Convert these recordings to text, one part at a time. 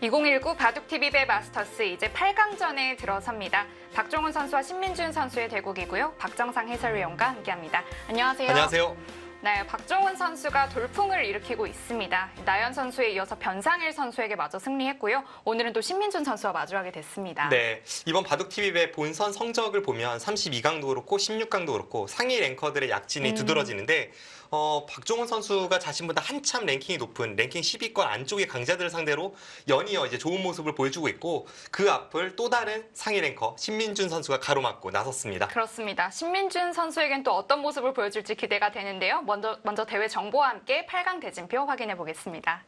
2019 바둑TV배 마스터스 이제 8강전에 들어섭니다. 박종훈 선수와 신민준 선수의 대국이고요. 박정상 해설위원과 함께합니다. 안녕하세요. 안녕하세요. 네, 박종훈 선수가 돌풍을 일으키고 있습니다. 나연 선수에 이어서 변상일 선수에게 마저 승리했고요. 오늘은 또 신민준 선수와 마주하게 됐습니다. 네, 이번 바둑TV배 본선 성적을 보면 32강도 그렇고 16강도 그렇고 상위 랭커들의 약진이 두드러지는데 박종훈 선수가 자신보다 한참 랭킹이 높은 랭킹 10위권 안쪽의 강자들을 상대로 연이어 이제 좋은 모습을 보여주고 있고 그 앞을 또 다른 상위 랭커 신민준 선수가 가로막고 나섰습니다. 그렇습니다. 신민준 선수에겐 또 어떤 모습을 보여줄지 기대가 되는데요. 먼저 대회 정보와 함께 8강 대진표 확인해 보겠습니다.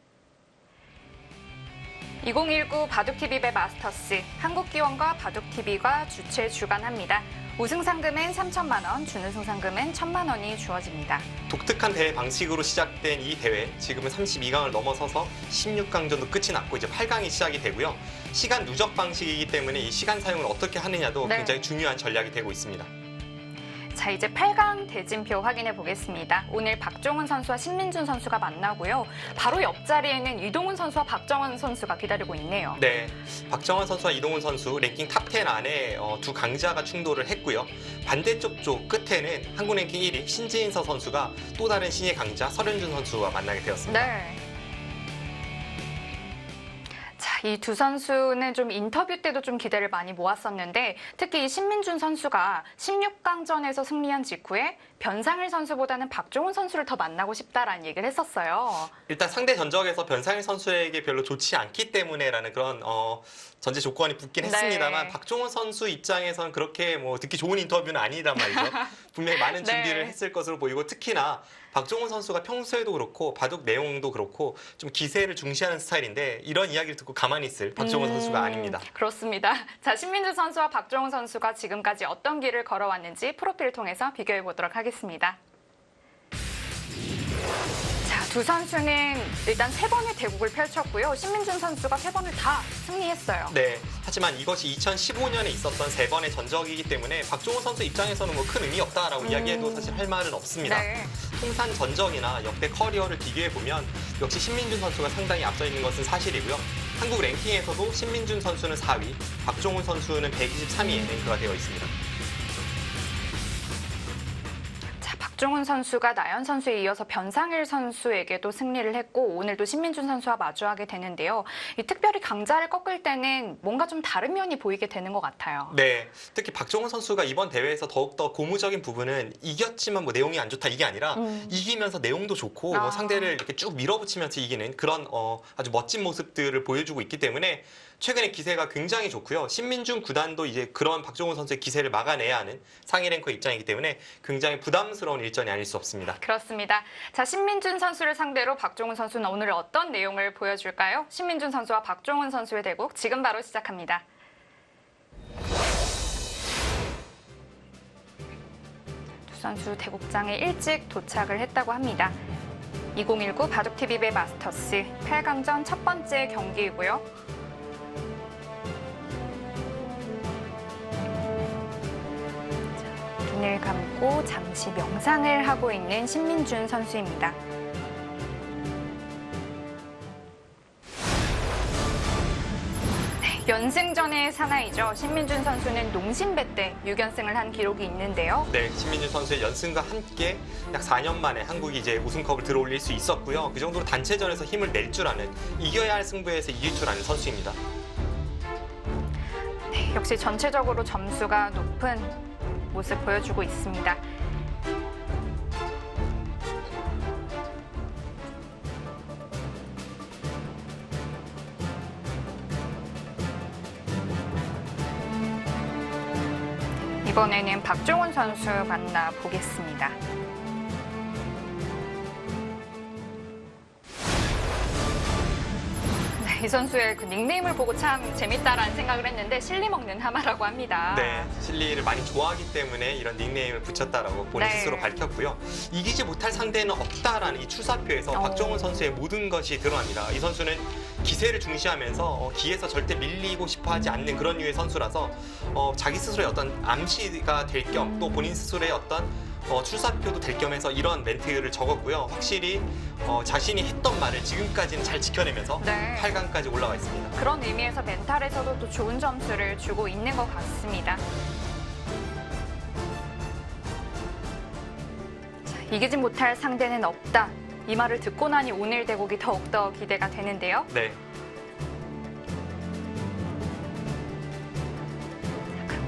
2019 바둑TV배 마스터스 한국기원과 바둑TV가 주최 주관합니다. 우승 상금은 3천만 원, 준우승 상금은 1천만 원이 주어집니다. 독특한 대회 방식으로 시작된 이 대회, 지금은 32강을 넘어서서 16강전도 끝이 났고 이제 8강이 시작이 되고요. 시간 누적 방식이기 때문에 이 시간 사용을 어떻게 하느냐도 굉장히 중요한 전략이 되고 있습니다. 자, 이제 8강 대진표 확인해 보겠습니다. 오늘 박종훈 선수와 신민준 선수가 만나고요. 바로 옆자리에는 이동훈 선수와 박정원 선수가 기다리고 있네요. 네, 박정원 선수와 이동훈 선수 랭킹 탑10 안에 두 강자가 충돌을 했고요. 반대쪽 쪽 끝에는 한국 랭킹 1위 신지인서 선수가 또 다른 신예 강자 설현준 선수와 만나게 되었습니다. 네. 이 두 선수는 좀 인터뷰 때도 좀 기대를 많이 모았었는데 특히 이 신민준 선수가 16강전에서 승리한 직후에 변상일 선수보다는 박종훈 선수를 더 만나고 싶다라는 얘기를 했었어요. 일단 상대 전적에서 변상일 선수에게 별로 좋지 않기 때문에라는 그런 전제 조건이 붙긴 했습니다만 박종훈 선수 입장에서는 그렇게 뭐 듣기 좋은 인터뷰는 아니란 말이죠. 분명히 많은 준비를 했을 것으로 보이고 특히나 박종훈 선수가 평소에도 그렇고 바둑 내용도 그렇고 좀 기세를 중시하는 스타일인데 이런 이야기를 듣고 가만히 있을 박종훈 선수가 아닙니다. 그렇습니다. 자, 신민준 선수와 박종훈 선수가 지금까지 어떤 길을 걸어왔는지 프로필을 통해서 비교해 보도록 하겠습니다. 자, 두 선수는 일단 3번의 대국을 펼쳤고요. 신민준 선수가 3번을 다 승리했어요. 네, 하지만 이것이 2015년에 있었던 3번의 전적이기 때문에 박종훈 선수 입장에서는 뭐 큰 의미 없다라고 이야기해도 사실 할 말은 없습니다. 네. 통산 전적이나 역대 커리어를 비교해보면 역시 신민준 선수가 상당히 앞서 있는 것은 사실이고요. 한국 랭킹에서도 신민준 선수는 4위, 박종훈 선수는 123위에 랭크가 되어 있습니다. 박종훈 선수가 나연 선수에 이어서 변상일 선수에게도 승리를 했고 오늘도 신민준 선수와 마주하게 되는데요. 특별히 강자를 꺾을 때는 뭔가 좀 다른 면이 보이게 되는 것 같아요. 네, 특히 박종훈 선수가 이번 대회에서 더욱더 고무적인 부분은 이겼지만 뭐 내용이 안 좋다 이게 아니라 이기면서 내용도 좋고 뭐 상대를 이렇게 쭉 밀어붙이면서 이기는 그런 아주 멋진 모습들을 보여주고 있기 때문에 최근에 기세가 굉장히 좋고요. 신민준 구단도 이제 그런 박종훈 선수의 기세를 막아내야 하는 상위 랭커 입장이기 때문에 굉장히 부담스러운 일전이 아닐 수 없습니다. 그렇습니다. 자, 신민준 선수를 상대로 박종훈 선수는 오늘 어떤 내용을 보여줄까요? 신민준 선수와 박종훈 선수의 대국 지금 바로 시작합니다. 두 선수 대국장에 일찍 도착을 했다고 합니다. 2019 바둑TV배 마스터스 8강전 첫 번째 경기이고요. 눈을 감고 잠시 명상을 하고 있는 신민준 선수입니다. 네, 연승전의 사나이죠. 신민준 선수는 농심배 때 6연승을 한 기록이 있는데요. 네, 신민준 선수의 연승과 함께 약 4년 만에 한국이 이제 우승컵을 들어올릴 수 있었고요. 그 정도로 단체전에서 힘을 낼 줄 아는, 이겨야 할 승부에서 이길 줄 아는 선수입니다. 네, 역시 전체적으로 점수가 높은 모습 보여주고 있습니다. 이번에는 박종훈 선수 만나보겠습니다. 이 선수의 그 닉네임을 보고 참 재밌다라는 생각을 했는데 실리 먹는 하마라고 합니다. 네, 실리를 많이 좋아하기 때문에 이런 닉네임을 붙였다라고 본인 스스로 밝혔고요. 이기지 못할 상대는 없다라는 이 출사표에서 박종훈 선수의 모든 것이 드러납니다. 이 선수는 기세를 중시하면서 기에서 절대 밀리고 싶어하지 않는 그런 류의 선수라서 자기 스스로의 어떤 암시가 될 겸 또 본인 스스로의 어떤 출사표도 될 겸해서 이런 멘트를 적었고요. 확실히 자신이 했던 말을 지금까지는 잘 지켜내면서 네. 8강까지 올라와 있습니다. 그런 의미에서 멘탈에서도 또 좋은 점수를 주고 있는 것 같습니다. 자, 이기지 못할 상대는 없다. 이 말을 듣고 나니 오늘 대국이 더욱더 기대가 되는데요. 네.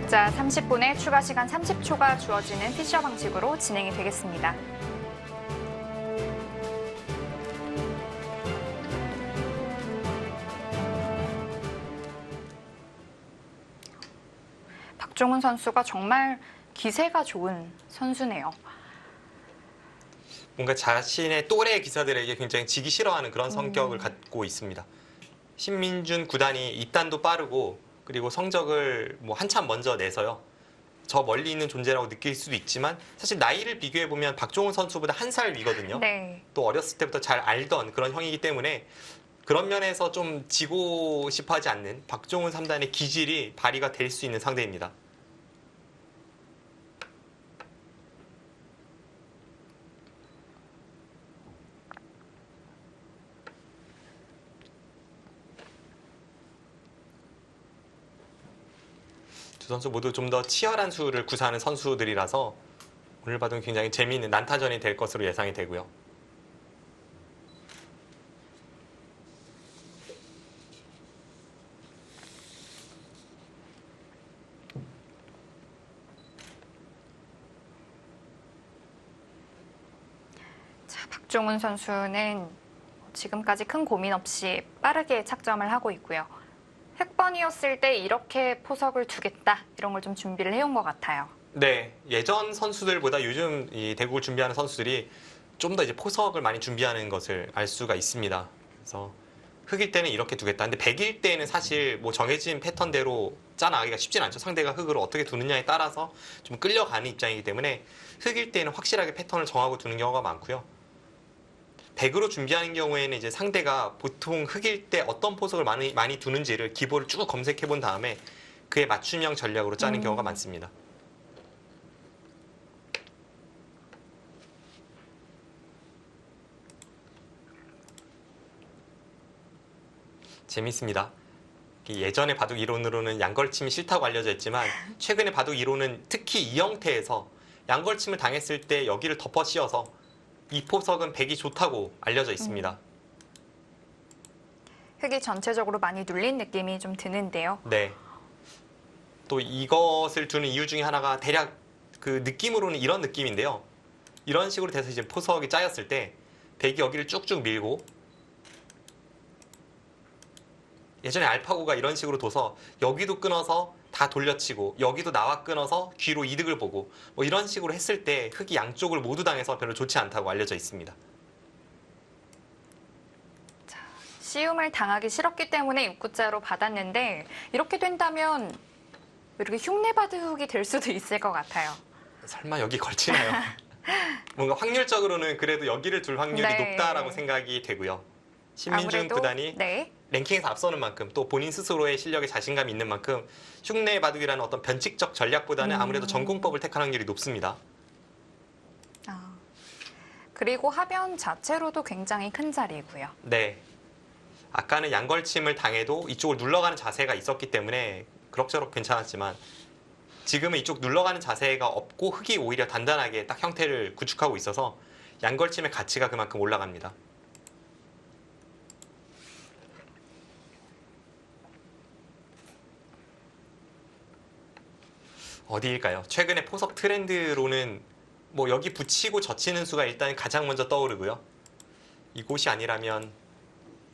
자, 30분에 추가 시간 30초가 주어지는 피셔 방식으로 진행이 되겠습니다. 박종훈 선수가 정말 기세가 좋은 선수네요. 뭔가 자신의 또래 기사들에게 굉장히 지기 싫어하는 그런 성격을 갖고 있습니다. 신민준 구단이 입단도 빠르고 그리고 성적을 뭐 한참 먼저 내서요. 저 멀리 있는 존재라고 느낄 수도 있지만 사실 나이를 비교해 보면 박종훈 선수보다 한 살 위거든요. 네. 또 어렸을 때부터 잘 알던 그런 형이기 때문에 그런 면에서 좀 지고 싶어하지 않는 박종훈 3단의 기질이 발휘가 될 수 있는 상대입니다. 두 선수 모두 좀 더 치열한 수를 구사하는 선수들이라서 오늘 봐도 굉장히 재미있는 난타전이 될 것으로 예상이 되고요. 자, 박종훈 선수는 지금까지 큰 고민 없이 빠르게 착점을 하고 있고요. 획번이었을 때 이렇게 포석을 두겠다 이런 걸 좀 준비를 해온 것 같아요. 네, 예전 선수들보다 요즘 이 대국을 준비하는 선수들이 좀 더 이제 포석을 많이 준비하는 것을 알 수가 있습니다. 그래서 흑일 때는 이렇게 두겠다. 근데 백일 때는 사실 뭐 정해진 패턴대로 짜나가기가 쉽진 않죠. 상대가 흑을 어떻게 두느냐에 따라서 좀 끌려가는 입장이기 때문에 흑일 때는 확실하게 패턴을 정하고 두는 경우가 많고요. 백으로 준비하는 경우에는 이제 상대가 보통 흑일 때 어떤 포석을 많이 두는지를 기보를 쭉 검색해 본 다음에 그에 맞춤형 전략으로 짜는 경우가 많습니다. 재밌습니다. 예전에 바둑 이론으로는 양걸침이 싫다고 알려져 있지만 최근에 바둑 이론은 특히 이 형태에서 양걸침을 당했을 때 여기를 덮어 씌워서 이 포석은 백이 좋다고 알려져 있습니다. 흑이 전체적으로 많이 눌린 느낌이 좀 드는데요. 네. 또 이것을 두는 이유 중에 하나가 대략 그 느낌으로는 이런 느낌인데요. 이런 식으로 돼서 이제 포석이 짜였을 때 백이 여기를 쭉쭉 밀고 예전에 알파고가 이런 식으로 둬서 여기도 끊어서 다 돌려치고 여기도 나와 끊어서 귀로 이득을 보고 뭐 이런 식으로 했을 때 흑이 양쪽을 모두 당해서 별로 좋지 않다고 알려져 있습니다. 시움을 당하기 싫었기 때문에 6구자로 받았는데 이렇게 된다면 이렇게 흉내바둑이 될 수도 있을 것 같아요. 설마 여기 걸치나요? 뭔가 확률적으로는 그래도 여기를 둘 확률이 네. 높다라고 생각이 되고요. 신민준 아무래도, 구단이 네. 랭킹에서 앞서는 만큼 또 본인 스스로의 실력에 자신감이 있는 만큼 흉내 바둑이라는 어떤 변칙적 전략보다는 아무래도 전공법을 택할 확률이 높습니다. 그리고 하변 자체로도 굉장히 큰 자리고요. 네. 아까는 양걸침을 당해도 이쪽을 눌러가는 자세가 있었기 때문에 그럭저럭 괜찮았지만 지금은 이쪽 눌러가는 자세가 없고 흑이 오히려 단단하게 딱 형태를 구축하고 있어서 양걸침의 가치가 그만큼 올라갑니다. 어디일까요? 최근에 포석 트렌드로는 뭐 여기 붙이고 젖히는 수가 일단 가장 먼저 떠오르고요. 이곳이 아니라면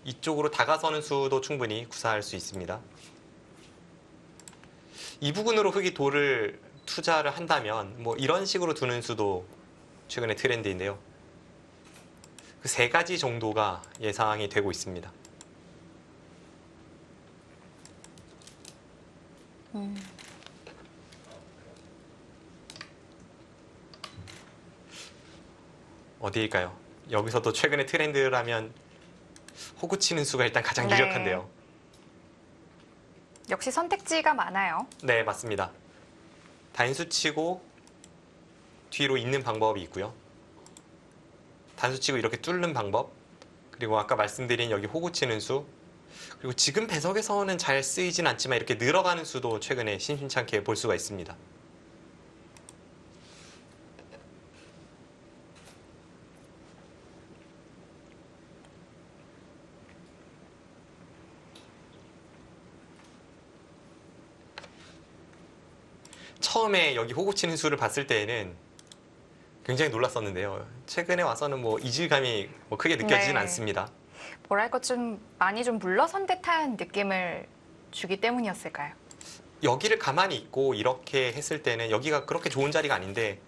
이쪽으로 다가서는 수도 충분히 구사할 수 있습니다. 이 부분으로 흑이 돌을 투자를 한다면 뭐 이런 식으로 두는 수도 최근에 트렌드인데요. 그 세 가지 정도가 예상이 되고 있습니다. 어디일까요? 여기서도 최근에 트렌드라면 호구 치는 수가 일단 가장 네. 유력한데요. 역시 선택지가 많아요. 네, 맞습니다. 단수 치고 뒤로 잇는 방법이 있고요. 단수 치고 이렇게 뚫는 방법, 그리고 아까 말씀드린 여기 호구 치는 수, 그리고 지금 배석에서는 잘 쓰이진 않지만 이렇게 늘어가는 수도 최근에 심심찮게 볼 수가 있습니다. 처음에 여기 호구 치는 수를 봤을 때에는 굉장히 놀랐었는데요. 최근에 와서는 뭐 이질감이 뭐 크게 느껴지진 네. 않습니다. 뭐랄까 좀 많이 좀 물러선 듯한 느낌을 주기 때문이었을까요? 여기를 가만히 있고 이렇게 했을 때는 여기가 그렇게 좋은 자리가 아닌데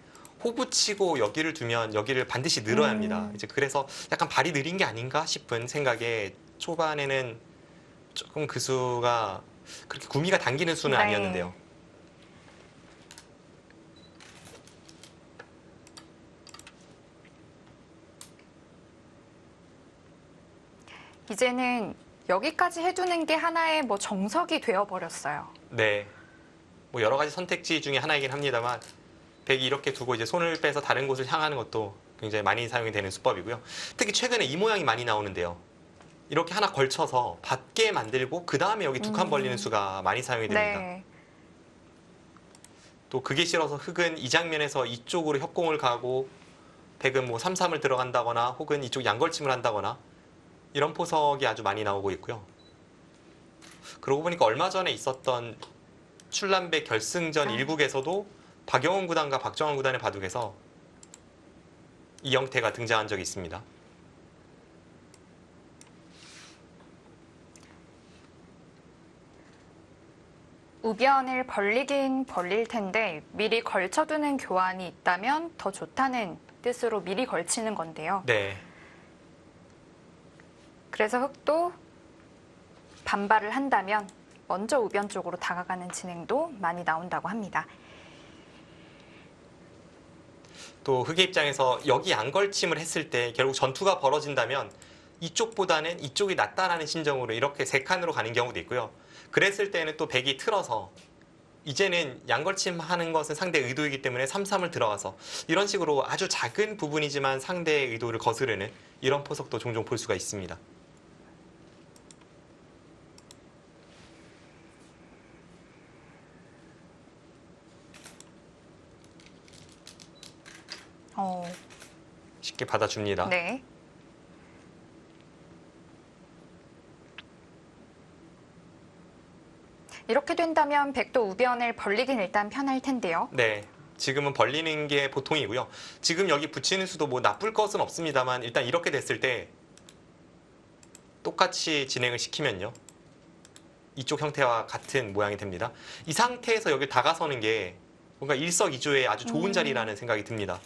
호구 치고 여기를 두면 여기를 반드시 늘어야 합니다. 이제 그래서 약간 발이 느린 게 아닌가 싶은 생각에 초반에는 조금 그 수가 그렇게 구미가 당기는 수는 네. 아니었는데요. 이제는 여기까지 해두는 게 하나의 뭐 정석이 되어버렸어요. 네. 뭐 여러 가지 선택지 중에 하나이긴 합니다만 백이 이렇게 두고 이제 손을 빼서 다른 곳을 향하는 것도 굉장히 많이 사용이 되는 수법이고요. 특히 최근에 이 모양이 많이 나오는데요. 이렇게 하나 걸쳐서 받게 만들고 그 다음에 여기 두 칸 벌리는 수가 많이 사용이 됩니다. 네. 또 그게 싫어서 흑은 이 장면에서 이쪽으로 협공을 가고 백은 뭐 3-3을 들어간다거나 혹은 이쪽 양걸침을 한다거나 이런 포석이 아주 많이 나오고 있고요. 그러고 보니까 얼마 전에 있었던 출란배 결승전 1국에서도 박영훈 구단과 박정환 구단의 바둑에서 이 형태가 등장한 적이 있습니다. 우변을 벌리긴 벌릴 텐데 미리 걸쳐두는 교환이 있다면 더 좋다는 뜻으로 미리 걸치는 건데요. 네. 그래서 흑도 반발을 한다면 먼저 우변 쪽으로 다가가는 진행도 많이 나온다고 합니다. 또 흑의 입장에서 여기 양걸침을 했을 때 결국 전투가 벌어진다면 이쪽보다는 이쪽이 낫다라는 심정으로 이렇게 세 칸으로 가는 경우도 있고요. 그랬을 때는 또 백이 틀어서 이제는 양걸침 하는 것은 상대의 의도이기 때문에 3-3을 들어가서 이런 식으로 아주 작은 부분이지만 상대의 의도를 거스르는 이런 포석도 종종 볼 수가 있습니다. 쉽게 받아줍니다. 네. 이렇게 된다면 백도 우변을 벌리긴 일단 편할 텐데요. 네. 지금은 벌리는 게 보통이고요. 지금 여기 붙이는 수도 뭐 나쁠 것은 없습니다만 일단 이렇게 됐을 때 똑같이 진행을 시키면요. 이쪽 형태와 같은 모양이 됩니다. 이 상태에서 여기 다가서는 게 뭔가 일석이조의 아주 좋은 자리라는 생각이 듭니다.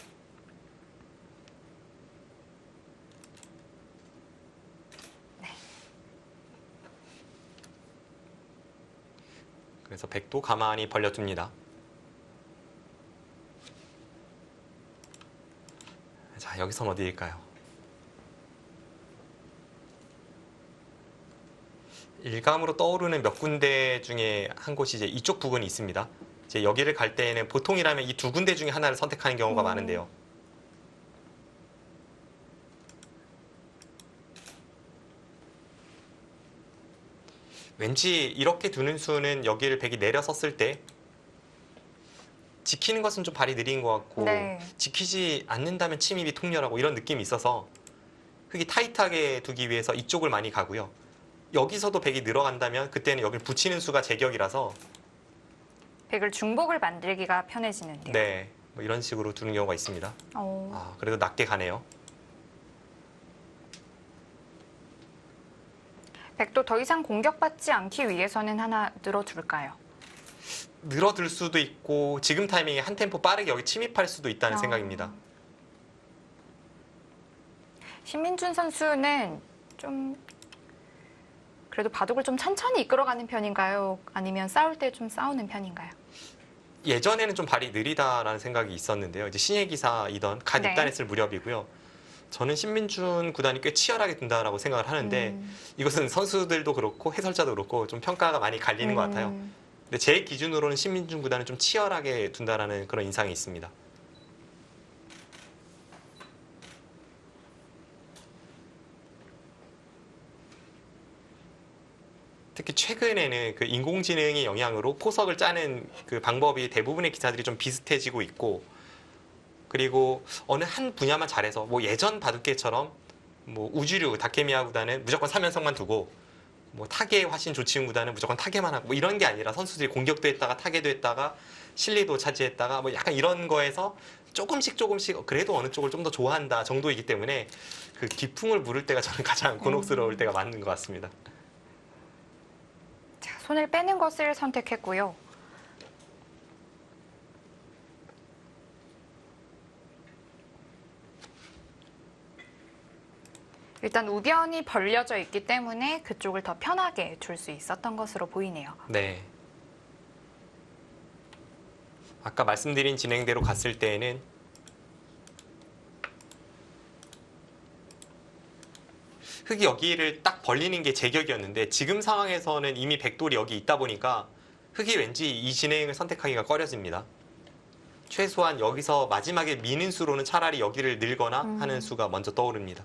그래서 백도 가만히 벌려둡니다. 자, 여기선 어디일까요? 일감으로 떠오르는 몇 군데 중에 한 곳이 이제 이쪽 부근이 있습니다. 이제 여기를 갈 때에는 보통이라면 이 두 군데 중에 하나를 선택하는 경우가 많은데요. 왠지 이렇게 두는 수는 여기를 백이 내려섰을 때 지키는 것은 좀 발이 느린 것 같고 네. 지키지 않는다면 침입이 통렬하고 이런 느낌이 있어서 흑이 타이트하게 두기 위해서 이쪽을 많이 가고요. 여기서도 백이 늘어간다면 그때는 여기를 붙이는 수가 제격이라서 백을 중복을 만들기가 편해지는데요. 네, 뭐 이런 식으로 두는 경우가 있습니다. 그래도 낮게 가네요. 백도 더 이상 공격받지 않기 위해서는 하나 늘어둘까요? 늘어들 수도 있고 지금 타이밍에 한 템포 빠르게 여기 침입할 수도 있다는 생각입니다. 신민준 선수는 좀 그래도 바둑을 좀 천천히 이끌어가는 편인가요? 아니면 싸울 때 좀 싸우는 편인가요? 예전에는 좀 발이 느리다라는 생각이 있었는데요. 이제 신예 기사이던 갓 네. 입단했을 무렵이고요. 저는 신민준 구단이 꽤 치열하게 둔다라고 생각을 하는데 이것은 선수들도 그렇고 해설자도 그렇고 좀 평가가 많이 갈리는 것 같아요. 근데 제 기준으로는 신민준 구단은 좀 치열하게 둔다라는 그런 인상이 있습니다. 특히 최근에는 그 인공지능의 영향으로 포석을 짜는 그 방법이 대부분의 기사들이 좀 비슷해지고 있고, 그리고 어느 한 분야만 잘해서 뭐 예전 바둑계처럼 뭐 우주류 다케미아 구단은 무조건 3연승만 두고 뭐 타계 화신 조치훈 구단은 무조건 타계만 하고 뭐 이런 게 아니라 선수들이 공격도 했다가 타계도 했다가 실리도 차지했다가 뭐 약간 이런 거에서 조금씩 그래도 어느 쪽을 좀 더 좋아한다 정도이기 때문에 그 기풍을 물을 때가 저는 가장 곤혹스러울 때가 맞는 것 같습니다. 자, 손을 빼는 것을 선택했고요. 일단 우변이 벌려져 있기 때문에 그쪽을 더 편하게 둘 수 있었던 것으로 보이네요. 네. 아까 말씀드린 진행대로 갔을 때에는 흙이 여기를 딱 벌리는 게 제격이었는데 지금 상황에서는 이미 백돌이 여기 있다 보니까 흙이 왠지 이 진행을 선택하기가 꺼려집니다. 최소한 여기서 마지막에 미는 수로는 차라리 여기를 늘거나 하는 수가 먼저 떠오릅니다.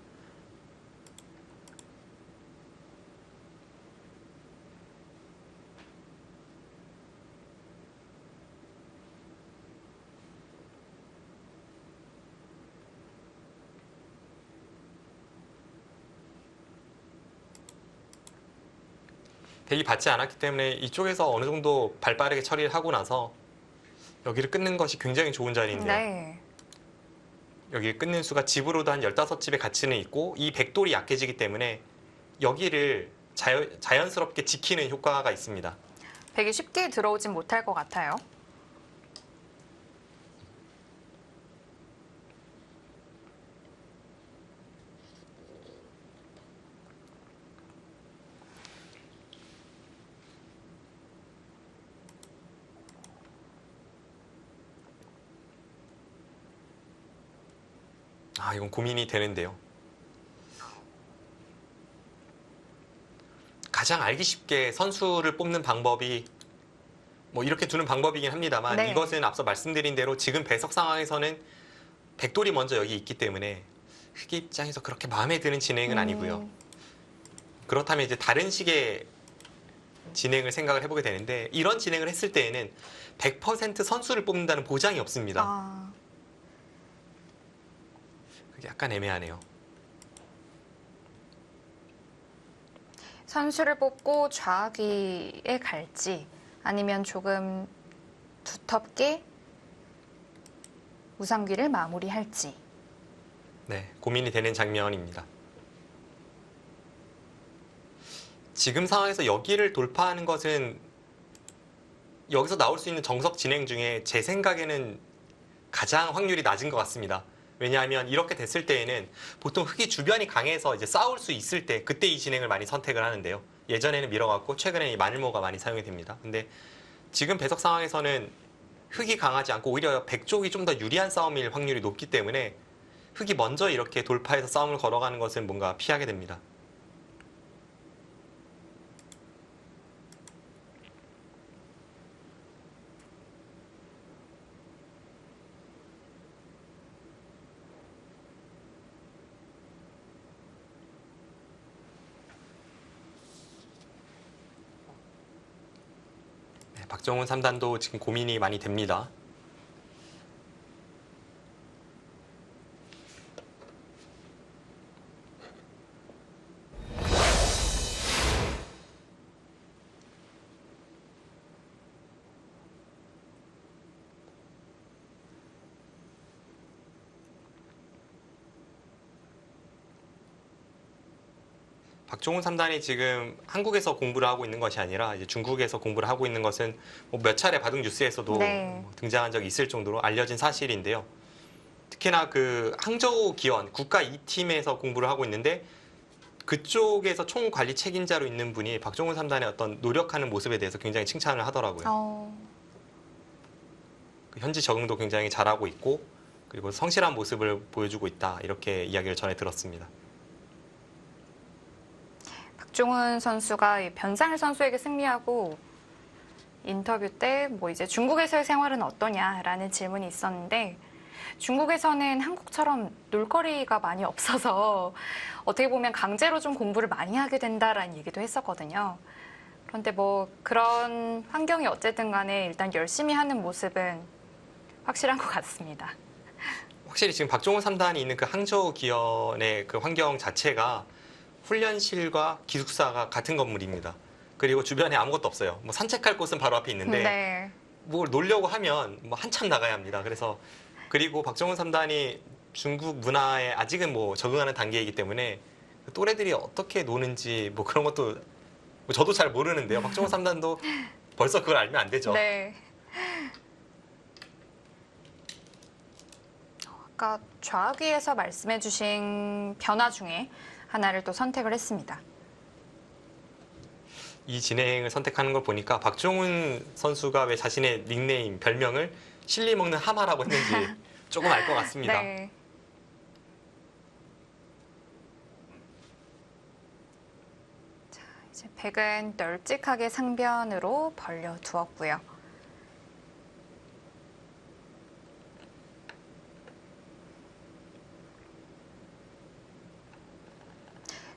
백이 받지 않았기 때문에 이쪽에서 어느 정도 발빠르게 처리를 하고 나서 여기를 끊는 것이 굉장히 좋은 자리인데요. 네. 여기 끊는 수가 집으로도 한 15집의 가치는 있고 이 백돌이 약해지기 때문에 여기를 자연스럽게 지키는 효과가 있습니다. 백이 쉽게 들어오진 못할 것 같아요. 아, 이건 고민이 되는데요. 가장 알기 쉽게 선수를 뽑는 방법이 뭐 이렇게 두는 방법이긴 합니다만 네. 이것은 앞서 말씀드린 대로 지금 배석 상황에서는 백돌이 먼저 여기 있기 때문에 흑 입장에서 그렇게 마음에 드는 진행은 아니고요. 그렇다면 이제 다른 식의 진행을 생각을 해보게 되는데 이런 진행을 했을 때에는 100% 선수를 뽑는다는 보장이 없습니다. 아, 그게 약간 애매하네요. 선수를 뽑고 좌귀에 갈지 아니면 조금 두텁게 우상귀를 마무리할지. 네, 고민이 되는 장면입니다. 지금 상황에서 여기를 돌파하는 것은 여기서 나올 수 있는 정석 진행 중에 제 생각에는 가장 확률이 낮은 것 같습니다. 왜냐하면 이렇게 됐을 때에는 보통 흑이 주변이 강해서 이제 싸울 수 있을 때 그때 이 진행을 많이 선택을 하는데요. 예전에는 밀어갖고 최근에는 이 마늘모가 많이 사용이 됩니다. 근데 지금 배석 상황에서는 흑이 강하지 않고 오히려 백 쪽이 좀 더 유리한 싸움일 확률이 높기 때문에 흑이 먼저 이렇게 돌파해서 싸움을 걸어가는 것은 뭔가 피하게 됩니다. 네, 박정훈 3단도 지금 고민이 많이 됩니다. 박종훈 3단이 지금 한국에서 공부를 하고 있는 것이 아니라 이제 중국에서 공부를 하고 있는 것은 뭐몇 차례 바둑 뉴스에서도 네. 등장한 적이 있을 정도로 알려진 사실인데요. 특히나 그 항저우 기원 국가 2팀에서 공부를 하고 있는데 그쪽에서 총 관리 책임자로 있는 분이 박종훈 3단의 어떤 노력하는 모습에 대해서 굉장히 칭찬을 하더라고요. 그 현지 적응도 굉장히 잘하고 있고 그리고 성실한 모습을 보여주고 있다 이렇게 이야기를 전해 들었습니다. 박종훈 선수가 이 변상일 선수에게 승리하고 인터뷰 때 뭐 이제 중국에서의 생활은 어떠냐라는 질문이 있었는데 중국에서는 한국처럼 놀거리가 많이 없어서 어떻게 보면 강제로 좀 공부를 많이 하게 된다라는 얘기도 했었거든요. 그런데 뭐 그런 환경이 어쨌든 간에 일단 열심히 하는 모습은 확실한 것 같습니다. 확실히 지금 박종훈 3단이 있는 그 항저우 기현의 그 환경 자체가 훈련실과 기숙사가 같은 건물입니다. 그리고 주변에 아무것도 없어요. 뭐 산책할 곳은 바로 앞에 있는데 네. 뭘 놀려고 하면 뭐 한참 나가야 합니다. 그래서 그리고 박종훈 3단이 중국 문화에 아직은 뭐 적응하는 단계이기 때문에 그 또래들이 어떻게 노는지 뭐 그런 것도 뭐 저도 잘 모르는데요. 박종훈 3단도 벌써 그걸 알면 안 되죠. 네. 아까 좌우기에서 말씀해주신 변화 중에 하나를 또 선택을 했습니다. 이 진행을 선택하는 걸 보니까 박종훈 선수가 왜 자신의 닉네임, 별명을 실리 먹는 하마라고 했는지 조금 알 것 같습니다. 네. 자, 이제 백은 널찍하게 상변으로 벌려 두었고요.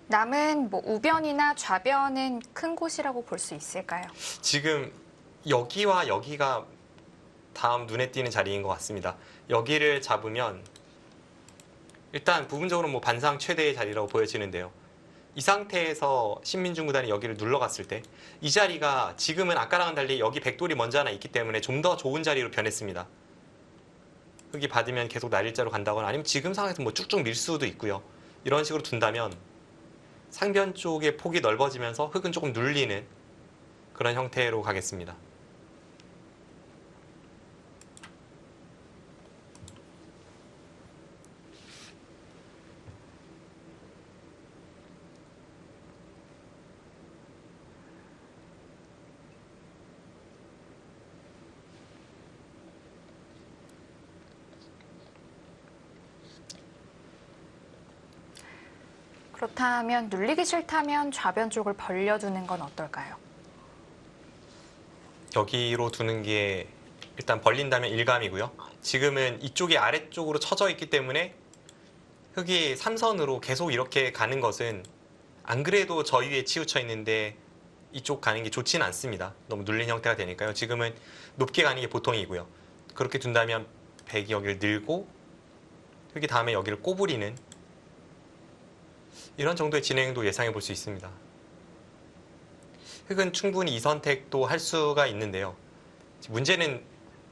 남은 뭐 우변이나 좌변은 큰 곳이라고 볼 수 있을까요? 지금 여기와 여기가 다음 눈에 띄는 자리인 것 같습니다. 여기를 잡으면 일단 부분적으로 뭐 반상 최대의 자리라고 보여지는데요. 이 상태에서 신민중 구단이 여기를 눌러갔을 때 이 자리가 지금은 아까랑은 달리 여기 백돌이 먼저 하나 있기 때문에 좀 더 좋은 자리로 변했습니다. 흙이 받으면 계속 날일자로 간다거나 아니면 지금 상황에서 뭐 쭉쭉 밀 수도 있고요. 이런 식으로 둔다면 상변 쪽의 폭이 넓어지면서 흙은 조금 눌리는 그런 형태로 가겠습니다. 그렇다면 눌리기 싫다면 좌변 쪽을 벌려두는 건 어떨까요? 여기로 두는 게 일단 벌린다면 일감이고요. 지금은 이쪽이 아래쪽으로 쳐져 있기 때문에 흙이 3선으로 계속 이렇게 가는 것은 안 그래도 저 위에 치우쳐 있는데 이쪽 가는 게 좋지는 않습니다. 너무 눌린 형태가 되니까요. 지금은 높게 가는 게 보통이고요. 그렇게 둔다면 백이 여기를 늘고 흙이 다음에 여기를 꼬부리는 이런 정도의 진행도 예상해 볼 수 있습니다. 흙은 충분히 이 선택도 할 수가 있는데요. 문제는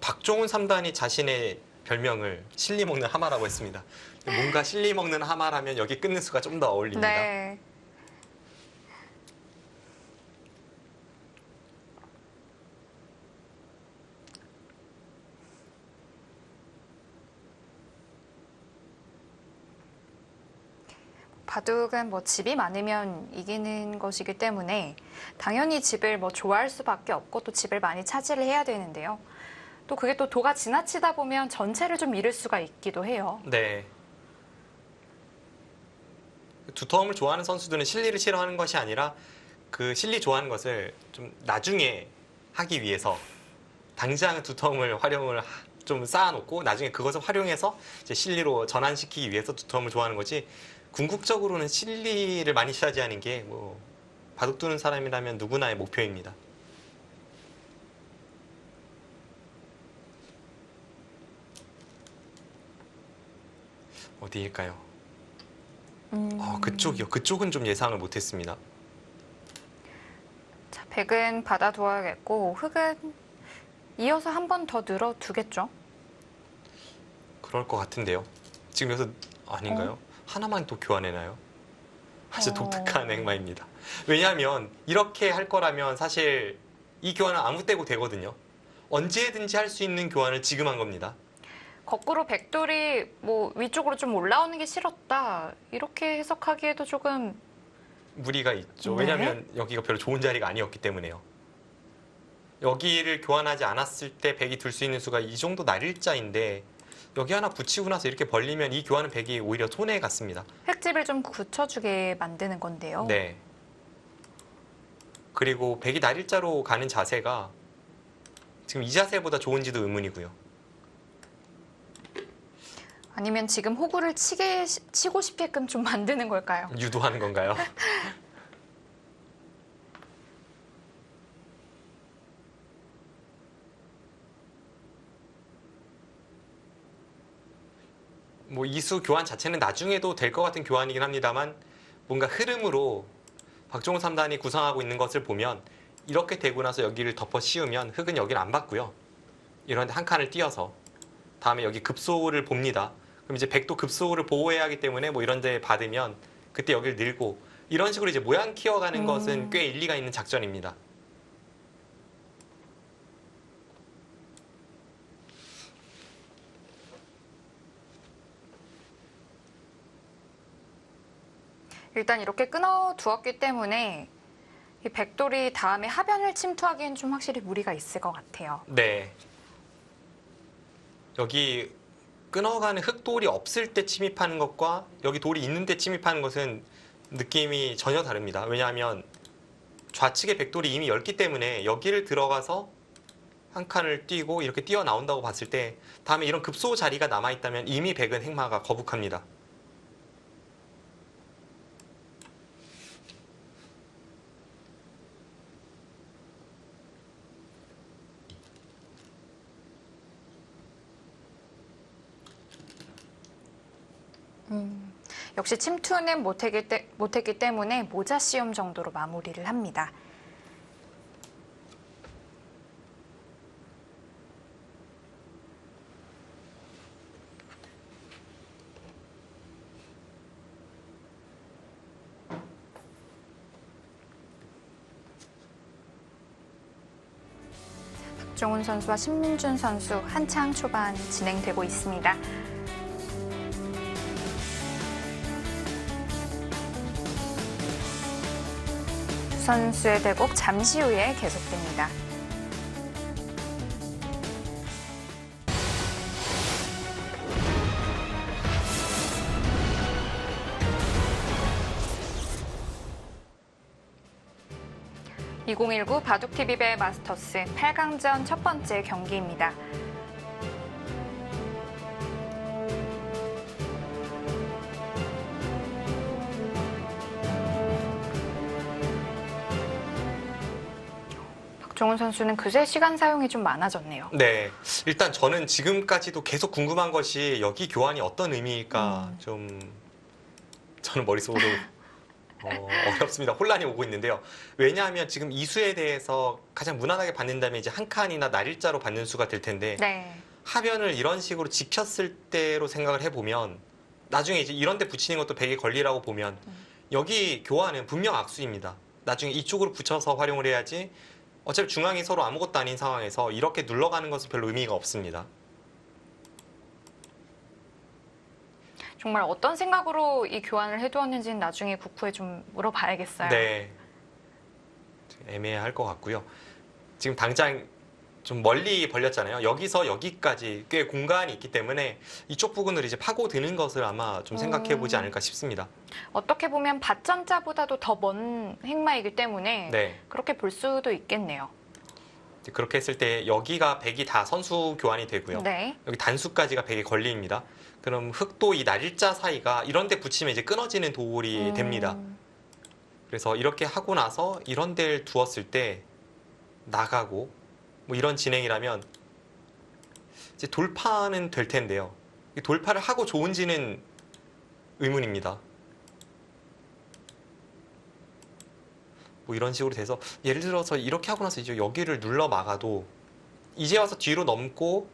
박종훈 3단이 자신의 별명을 실리 먹는 하마라고 했습니다. 뭔가 실리 먹는 하마라면 여기 끊는 수가 좀 더 어울립니다. 네. 바둑은 뭐 집이 많으면 이기는 것이기 때문에 당연히 집을 뭐 좋아할 수밖에 없고 또 집을 많이 차지를 해야 되는데요. 또 그게 또 도가 지나치다 보면 전체를 좀 잃을 수가 있기도 해요. 네. 두터움을 좋아하는 선수들은 실리를 싫어하는 것이 아니라 그 실리 좋아하는 것을 좀 나중에 하기 위해서 당장 두터움을 활용을 좀 쌓아놓고 나중에 그것을 활용해서 이제 실리로 전환시키기 위해서 두터움을 좋아하는 거지. 궁극적으로는 실리를 많이 차지하는 게 뭐 바둑 두는 사람이라면 누구나의 목표입니다. 어디일까요? 그쪽이요. 그쪽은 좀 예상을 못했습니다. 자, 백은 받아두어야겠고 흙은 이어서 한 번 더 늘어두겠죠. 그럴 것 같은데요. 지금 여기서 아닌가요? 하나만 또 교환해나요? 아주 독특한 행마입니다. 왜냐하면 이렇게 할 거라면 사실 이 교환은 아무 때고 되거든요. 언제든지 할 수 있는 교환을 지금 한 겁니다. 거꾸로 백돌이 뭐 위쪽으로 좀 올라오는 게 싫었다 이렇게 해석하기에도 조금 무리가 있죠. 네. 왜냐하면 여기가 별로 좋은 자리가 아니었기 때문에요. 여기를 교환하지 않았을 때 백이 둘 수 있는 수가 이 정도 날일자인데 여기 하나 붙이고 나서 이렇게 벌리면 이 교환은 백이 오히려 손해 갔습니다. 흙집을 좀 굳혀주게 만드는 건데요. 네. 그리고 백이 날일자로 가는 자세가 지금 이 자세보다 좋은지도 의문이고요. 아니면 지금 호구를 치고 싶게끔 좀 만드는 걸까요? 유도하는 건가요? 뭐 이수 교환 자체는 나중에도 될 것 같은 교환이긴 합니다만 뭔가 흐름으로 박종훈 3단이 구상하고 있는 것을 보면 이렇게 되고 나서 여기를 덮어 씌우면 흙은 여기를 안 받고요. 이런 데 한 칸을 띄어서 다음에 여기 급소를 봅니다. 그럼 이제 백도 급소를 보호해야 하기 때문에 뭐 이런 데 받으면 그때 여기를 늘고 이런 식으로 이제 모양 키워가는 것은 꽤 일리가 있는 작전입니다. 일단 이렇게 끊어 두었기 때문에 이 백돌이 다음에 하변을 침투하기엔 좀 확실히 무리가 있을 것 같아요. 네. 여기 끊어가는 흙돌이 없을 때 침입하는 것과 여기 돌이 있는 데 침입하는 것은 느낌이 전혀 다릅니다. 왜냐하면 좌측에 백돌이 이미 넓기 때문에 여기를 들어가서 한 칸을 띄고 이렇게 뛰어나온다고 봤을 때 다음에 이런 급소 자리가 남아있다면 이미 백은 행마가 거북합니다. 역시 침투는 못했기 때문에 모자 씌움 정도로 마무리를 합니다. 박종훈 선수와 신민준 선수 한창 초반 진행되고 있습니다. 두 선수의 대국 잠시 후에 계속됩니다. (2019) 바둑TV배 마스터스 8강전 첫 번째 경기입니다. 박종훈 선수는 그새 시간 사용이 좀 많아졌네요. 네, 일단 저는 지금까지도 계속 궁금한 것이 여기 교환이 어떤 의미일까 좀 저는 머릿속으로 어렵습니다. 혼란이 오고 있는데요. 왜냐하면 지금 이수에 대해서 가장 무난하게 받는다면 이제 한 칸이나 날일자로 받는 수가 될 텐데 네. 하변을 이런 식으로 지켰을 때로 생각을 해보면 나중에 이제 이런 데 붙이는 것도 백의 권리라고 보면 여기 교환은 분명 악수입니다. 나중에 이쪽으로 붙여서 활용을 해야지 어차피 중앙이 서로 아무것도 아닌 상황에서 이렇게 눌러가는 것은 별로 의미가 없습니다. 정말 어떤 생각으로 이 교환을 해두었는지는 나중에 국후에 좀 물어봐야겠어요. 네, 애매할 것 같고요. 지금 당장 좀 멀리 벌렸잖아요. 여기서 여기까지 꽤 공간이 있기 때문에 이쪽 부분을 이제 파고드는 것을 아마 좀 생각해 보지 않을까 싶습니다. 어떻게 보면 밭전자보다도 더 먼 행마이기 때문에 네. 그렇게 볼 수도 있겠네요. 그렇게 했을 때 여기가 백이 다 선수 교환이 되고요. 네. 여기 단수까지가 백의 권리입니다. 그럼 흙도 이 날일자 사이가 이런 데 붙이면 이제 끊어지는 돌이 됩니다. 그래서 이렇게 하고 나서 이런 데를 두었을 때 나가고 뭐 이런 진행이라면 이제 돌파는 될 텐데요. 돌파를 하고 좋은지는 의문입니다. 뭐 이런 식으로 돼서 예를 들어서 이렇게 하고 나서 이제 여기를 눌러 막아도 이제 와서 뒤로 넘고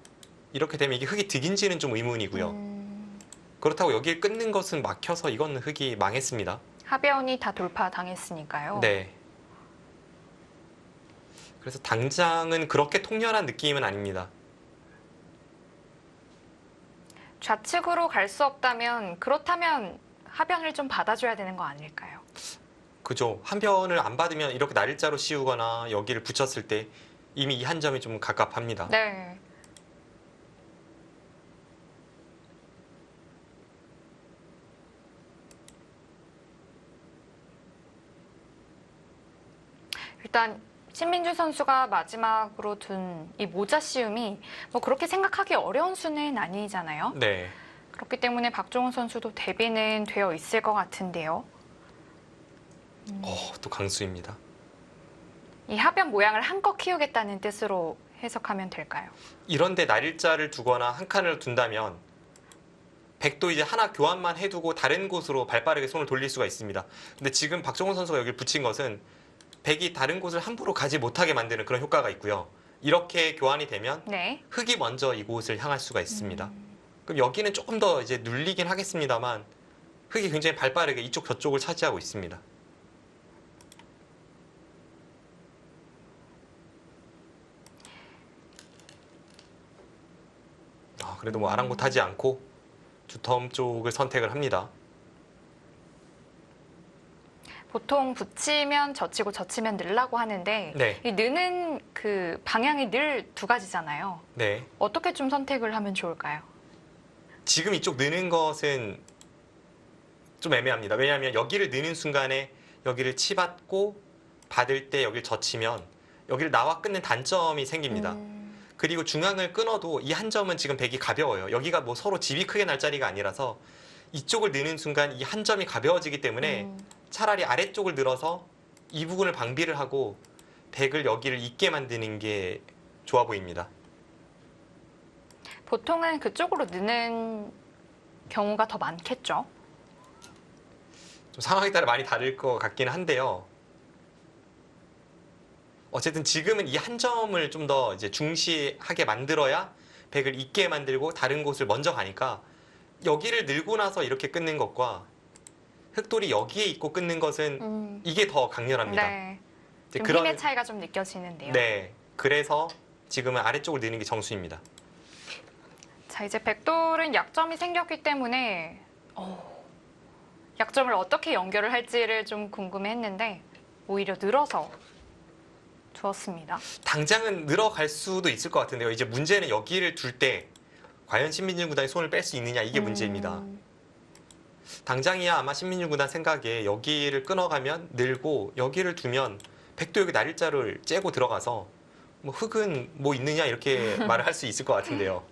이렇게 되면 이게 흙이 득인지는 좀 의문이고요. 그렇다고 여기를 끊는 것은 막혀서 이건 흙이 망했습니다. 하변이 다 돌파 당했으니까요. 네. 그래서 당장은 그렇게 통렬한 느낌은 아닙니다. 좌측으로 갈 수 없다면 그렇다면 하변을 좀 받아줘야 되는 거 아닐까요? 그죠. 한 변을 안 받으면 이렇게 날짜로 씌우거나 여기를 붙였을 때 이미 이 한 점이 좀 갑갑합니다. 네. 일단 신민준 선수가 마지막으로 둔 이 모자 씌움이 뭐 그렇게 생각하기 어려운 수는 아니잖아요. 네. 그렇기 때문에 박종훈 선수도 대비는 되어 있을 것 같은데요. 또 강수입니다. 이 하변 모양을 한껏 키우겠다는 뜻으로 해석하면 될까요? 이런데 날일자를 두거나 한 칸을 둔다면 백도 이제 하나 교환만 해두고 다른 곳으로 발빠르게 손을 돌릴 수가 있습니다. 근데 지금 박종훈 선수가 여기를 붙인 것은 백이 다른 곳을 함부로 가지 못하게 만드는 그런 효과가 있고요. 이렇게 교환이 되면 네. 흑이 먼저 이곳을 향할 수가 있습니다. 그럼 여기는 조금 더 이제 눌리긴 하겠습니다만 흑이 굉장히 발빠르게 이쪽 저쪽을 차지하고 있습니다. 그래도 뭐 아랑곳하지 않고 두텀 쪽을 선택을 합니다. 보통 붙이면 젖히고 젖히면 늘라고 하는데 네. 이 느는 그 방향이 늘 두 가지잖아요. 네. 어떻게 좀 선택을 하면 좋을까요? 지금 이쪽 느는 것은 좀 애매합니다. 왜냐하면 여기를 느는 순간에 여기를 치받고 받을 때 여기를 젖히면 여기를 나와 끊는 단점이 생깁니다. 그리고 중앙을 끊어도 이 한 점은 지금 백이 가벼워요. 여기가 뭐 서로 집이 크게 날 자리가 아니라서 이쪽을 느는 순간 이 한 점이 가벼워지기 때문에 차라리 아래쪽을 늘어서 이 부분을 방비를 하고 백을 여기를 있게 만드는 게 좋아 보입니다. 보통은 그쪽으로 느는 경우가 더 많겠죠? 좀 상황에 따라 많이 다를 것 같기는 한데요. 어쨌든 지금은 이 한 점을 좀 더 이제 중시하게 만들어야 백을 있게 만들고 다른 곳을 먼저 가니까 여기를 늘고 나서 이렇게 끊는 것과 흑돌이 여기에 있고 끊는 것은 이게 더 강렬합니다. 네. 이제 좀 힘의 차이가 좀 느껴지는데요. 네. 그래서 지금은 아래쪽을 느는 게 정수입니다. 자, 이제 백돌은 약점이 생겼기 때문에 약점을 어떻게 연결을 할지를 좀 궁금해했는데 오히려 늘어서 두었습니다. 당장은 늘어갈 수도 있을 것 같은데요. 이제 문제는 여기를 둘 때 과연 신민준 구단이 손을 뺄 수 있느냐 이게 문제입니다. 당장이야 아마 신민준 구단 생각에 여기를 끊어가면 늘고 여기를 두면 백도 여기 날일자를 째고 들어가서 뭐 흑은 뭐 있느냐 이렇게 말을 할 수 있을 것 같은데요.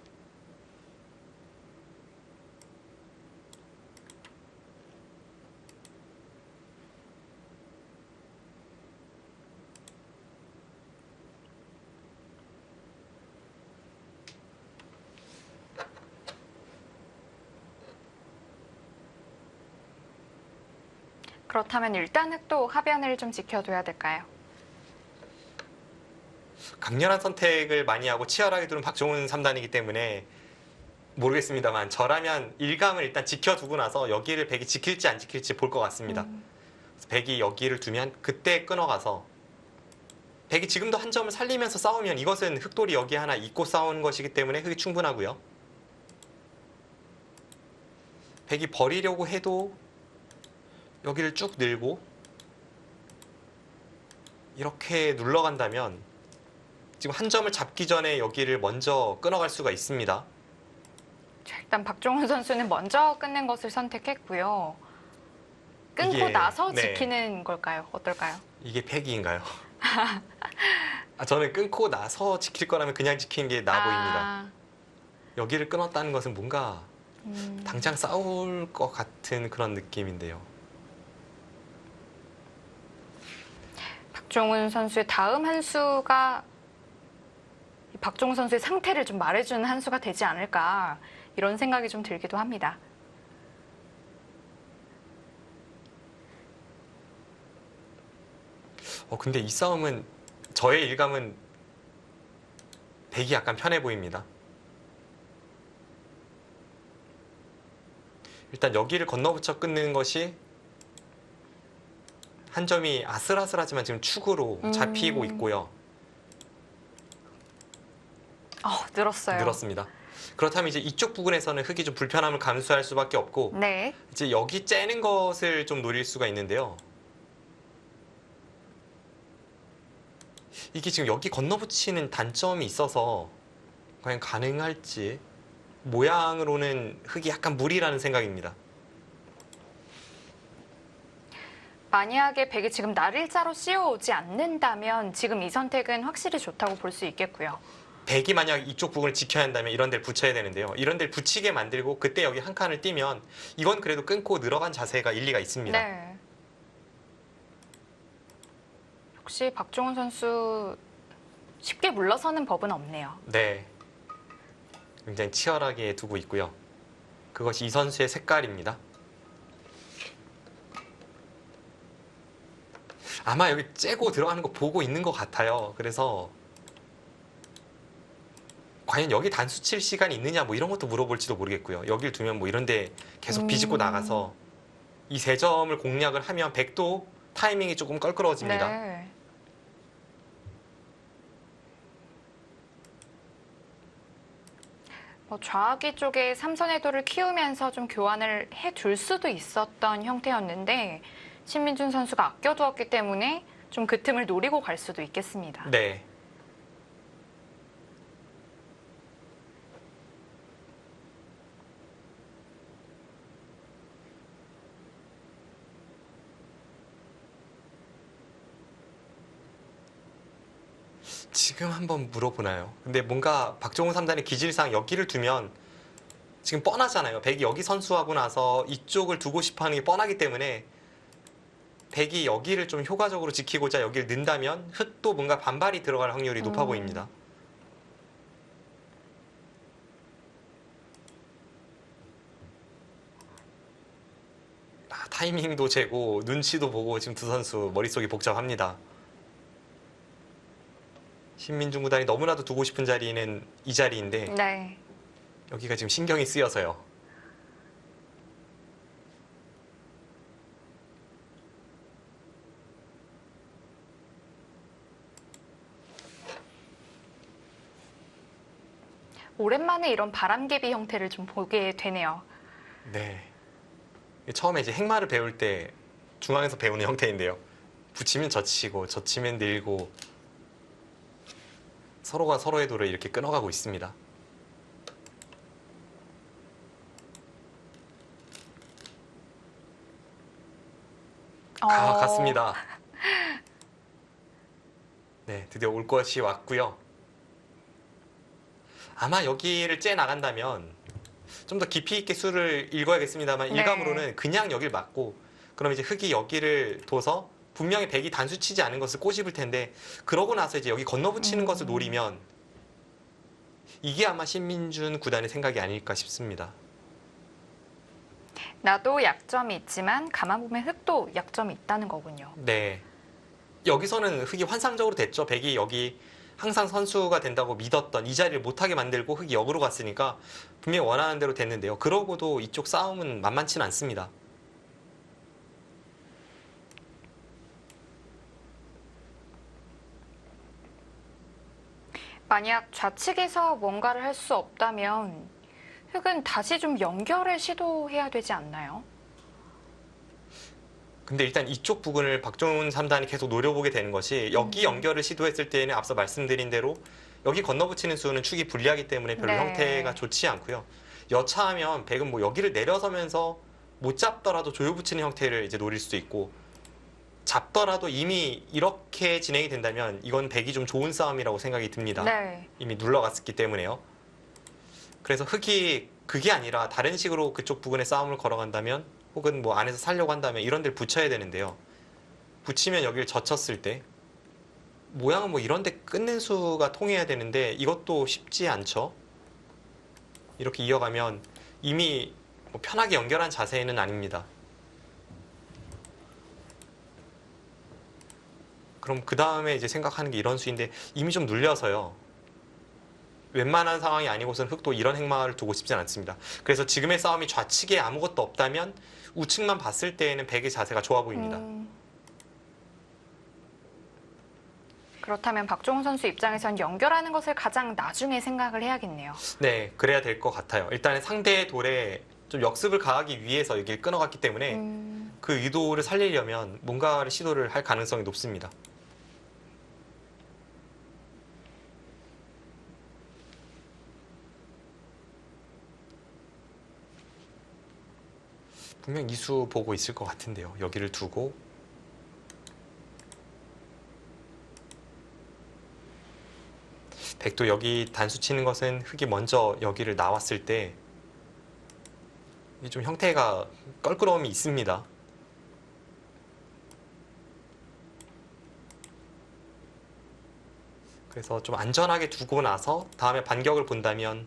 그렇다면 일단 흑도 하변을 좀 지켜둬야 될까요? 강렬한 선택을 많이 하고 치열하게 두는 박종훈 3단이기 때문에 모르겠습니다만 저라면 일감을 일단 지켜두고 나서 여기를 백이 지킬지 안 지킬지 볼 것 같습니다. 그래서 백이 여기를 두면 그때 끊어가서 백이 지금도 한 점을 살리면서 싸우면 이것은 흑돌이 여기 하나 있고 싸우는 것이기 때문에 흑이 충분하고요. 백이 버리려고 해도 여기를 쭉 늘고 이렇게 눌러간다면 지금 한 점을 잡기 전에 여기를 먼저 끊어갈 수가 있습니다. 자, 일단 박종훈 선수는 먼저 끊는 것을 선택했고요. 끊고 이게, 나서 네. 지키는 걸까요? 어떨까요? 이게 패기인가요? 저는 끊고 나서 지킬 거라면 그냥 지키는 게 나아 보입니다. 여기를 끊었다는 것은 뭔가 당장 싸울 것 같은 그런 느낌인데요. 박종훈 선수의 다음 한 수가 박종훈 선수의 상태를 좀 말해주는 한 수가 되지 않을까 이런 생각이 좀 들기도 합니다. 근데 이 싸움은 저의 일감은 백이 약간 편해 보입니다. 일단 여기를 건너붙여 끊는 것이 한 점이 아슬아슬하지만 지금 축으로 잡히고 있고요. 늘었어요. 늘었습니다. 그렇다면 이제 이쪽 부분에서는 흑이 좀 불편함을 감수할 수밖에 없고 네. 이제 여기 째는 것을 좀 노릴 수가 있는데요. 이게 지금 여기 건너붙이는 단점이 있어서 과연 가능할지 모양으로는 흑이 약간 무리라는 생각입니다. 만약에 백이 지금 날일자로 씌워오지 않는다면 지금 이 선택은 확실히 좋다고 볼 수 있겠고요. 백이 만약 이쪽 부분을 지켜야 한다면 이런 데를 붙여야 되는데요. 이런 데를 붙이게 만들고 그때 여기 한 칸을 띄면 이건 그래도 끊고 늘어간 자세가 일리가 있습니다. 네. 역시 박종훈 선수 쉽게 물러서는 법은 없네요. 네. 굉장히 치열하게 두고 있고요. 그것이 이 선수의 색깔입니다. 아마 여기 째고 들어가는 거 보고 있는 것 같아요. 그래서 과연 여기 단수 칠 시간이 있느냐 뭐 이런 것도 물어볼지도 모르겠고요. 여길 두면 뭐 이런데 계속 비집고 나가서 이 세 점을 공략을 하면 백도 타이밍이 조금 껄끄러워집니다. 네. 좌악기 쪽에 삼선의 도를 키우면서 좀 교환을 해둘 수도 있었던 형태였는데 신민준 선수가 아껴두었기 때문에 좀 그 틈을 노리고 갈 수도 있겠습니다. 네. 지금 한번 물어보나요? 근데 뭔가 박종훈 3단의 기질상 여기를 두면 지금 뻔하잖아요. 백이 여기 선수하고 나서 이쪽을 두고 싶어 하는 게 뻔하기 때문에 백이 여기를 좀 효과적으로 지키고자 여기를 넣는다면 흑도 뭔가 반발이 들어갈 확률이 높아 보입니다. 타이밍도 재고 눈치도 보고 지금 두 선수 머릿속이 복잡합니다. 신민중 구단이 너무나도 두고 싶은 자리는 이 자리인데 네. 여기가 지금 신경이 쓰여서요. 오랜만에 이런 바람개비 형태를 좀 보게 되네요. 네. 처음에 이제 행마를 배울 때 중앙에서 배우는 형태인데요. 붙이면 젖히고 젖히면 늘고 서로가 서로의 돌을 이렇게 끊어가고 있습니다. 갔습니다. 네, 드디어 올 것이 왔고요. 아마 여기를 째 나간다면 좀 더 깊이 있게 수를 읽어야겠습니다만 네. 일감으로는 그냥 여길 맞고 그럼 이제 흑이 여기를 둬서 분명히 백이 단수 치지 않은 것을 꼬집을 텐데 그러고 나서 이제 여기 건너붙이는 것을 노리면 이게 아마 신민준 구단의 생각이 아닐까 싶습니다. 나도 약점이 있지만 가만 보면 흑도 약점이 있다는 거군요. 네. 여기서는 흑이 환상적으로 됐죠. 백이 여기 항상 선수가 된다고 믿었던 이 자리를 못하게 만들고 흑이 역으로 갔으니까 분명히 원하는 대로 됐는데요. 그러고도 이쪽 싸움은 만만치는 않습니다. 만약 좌측에서 뭔가를 할 수 없다면 흑은 다시 좀 연결을 시도해야 되지 않나요? 근데 일단 이쪽 부분을 박종훈 3단이 계속 노려보게 되는 것이 여기 연결을 시도했을 때는 앞서 말씀드린 대로 여기 건너붙이는 수는 축이 불리하기 때문에 별로 네. 형태가 좋지 않고요. 여차하면 백은 뭐 여기를 내려서면서 못 잡더라도 조여붙이는 형태를 이제 노릴 수도 있고 잡더라도 이미 이렇게 진행이 된다면 이건 백이 좀 좋은 싸움이라고 생각이 듭니다. 네. 이미 눌러갔기 때문에요. 그래서 흑이 그게 아니라 다른 식으로 그쪽 부근에 싸움을 걸어간다면 혹은 뭐 안에서 살려고 한다면 이런 데를 붙여야 되는데요. 붙이면 여기를 젖혔을 때 모양은 뭐 이런 데 끊는 수가 통해야 되는데 이것도 쉽지 않죠. 이렇게 이어가면 이미 뭐 편하게 연결한 자세는 아닙니다. 그럼 그 다음에 이제 생각하는 게 이런 수인데 이미 좀 눌려서요. 웬만한 상황이 아니고서는 흑도 이런 행마를 두고 싶진 않습니다. 그래서 지금의 싸움이 좌측에 아무것도 없다면 우측만 봤을 때에는 백의 자세가 좋아 보입니다. 그렇다면 박종훈 선수 입장에선 연결하는 것을 가장 나중에 생각을 해야겠네요. 네, 그래야 될 것 같아요. 일단은 상대의 돌에 좀 역습을 가하기 위해서 여기를 끊어갔기 때문에 그 의도를 살리려면 뭔가를 시도를 할 가능성이 높습니다. 분명 이수 보고 있을 것 같은데요. 여기를 두고 백도 여기 단수 치는 것은 흑이 먼저 여기를 나왔을 때 좀 형태가 껄끄러움이 있습니다. 그래서 좀 안전하게 두고 나서 다음에 반격을 본다면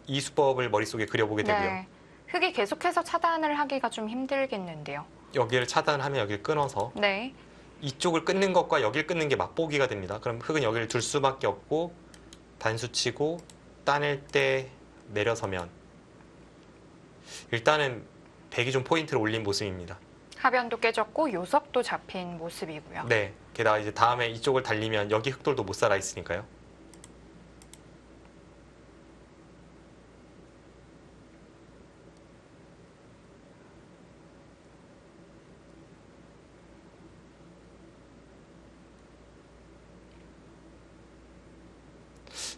이 수법을 머릿속에 그려보게 되고요. 네. 흙이 계속해서 차단을 하기가 좀 힘들겠는데요. 여기를 차단하면 여기를 끊어서 네. 이쪽을 끊는 것과 여기를 끊는 게 맛보기가 됩니다. 그럼 흙은 여기를 둘 수밖에 없고 단수 치고 따낼 때 내려서면 일단은 백이 좀 포인트를 올린 모습입니다. 하변도 깨졌고 요석도 잡힌 모습이고요. 네. 게다가 이제 다음에 이쪽을 달리면 여기 흙돌도 못 살아 있으니까요.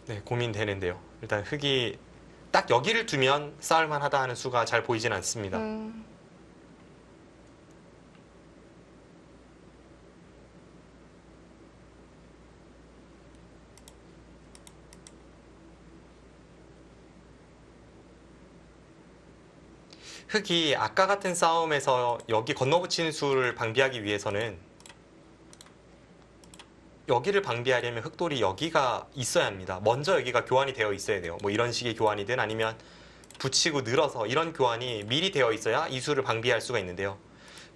네, 고민되는데요. 일단 흙이 딱 여기를 두면 싸울만 하다 하는 수가 잘 보이진 않습니다. 흙이 아까 같은 싸움에서 여기 건너붙이는 수를 방비하기 위해서는 여기를 방비하려면 흙돌이 여기가 있어야 합니다. 먼저 여기가 교환이 되어 있어야 돼요. 뭐 이런 식의 교환이든 아니면 붙이고 늘어서 이런 교환이 미리 되어 있어야 이 수를 방비할 수가 있는데요.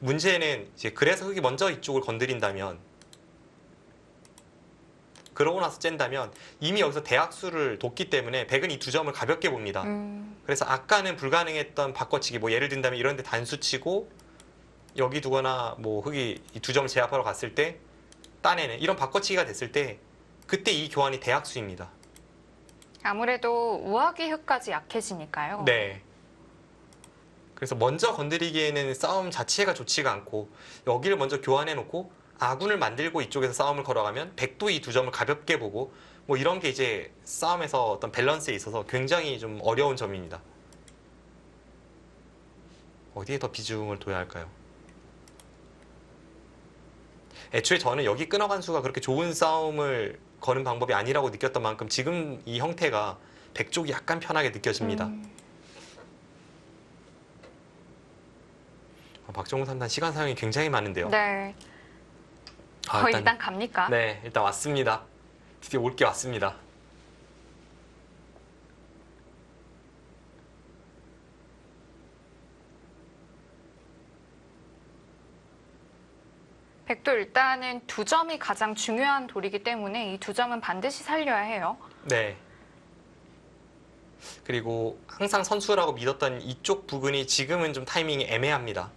문제는 이제 그래서 흙이 먼저 이쪽을 건드린다면 그러고 나서 쨘다면 이미 여기서 대학수를 뒀기 때문에 백은 이 두 점을 가볍게 봅니다. 그래서 아까는 불가능했던 바꿔치기 뭐 예를 든다면 이런 데 단수 치고 여기 두거나 뭐 흙이 이 두 점을 제압하러 갔을 때 따내는 이런 바꿔치기가 됐을 때 그때 이 교환이 대학수입니다. 아무래도 우아기 흙까지 약해지니까요. 네. 그래서 먼저 건드리기에는 싸움 자체가 좋지가 않고 여기를 먼저 교환해 놓고 아군을 만들고 이쪽에서 싸움을 걸어가면 백도 이 두 점을 가볍게 보고 뭐 이런 게 이제 싸움에서 어떤 밸런스에 있어서 굉장히 좀 어려운 점입니다. 어디에 더 비중을 둬야 할까요? 애초에 저는 여기 끊어간 수가 그렇게 좋은 싸움을 거는 방법이 아니라고 느꼈던 만큼 지금 이 형태가 백 쪽이 약간 편하게 느껴집니다. 박정우 3단 시간 사용이 굉장히 많은데요. 네. 아, 일단 갑니까? 네, 일단 왔습니다. 드디어 올 게 왔습니다. 백도 일단은 두 점이 가장 중요한 돌이기 때문에 이 두 점은 반드시 살려야 해요. 네. 그리고 항상 선수라고 믿었던 이쪽 부분이 지금은 좀 타이밍이 애매합니다.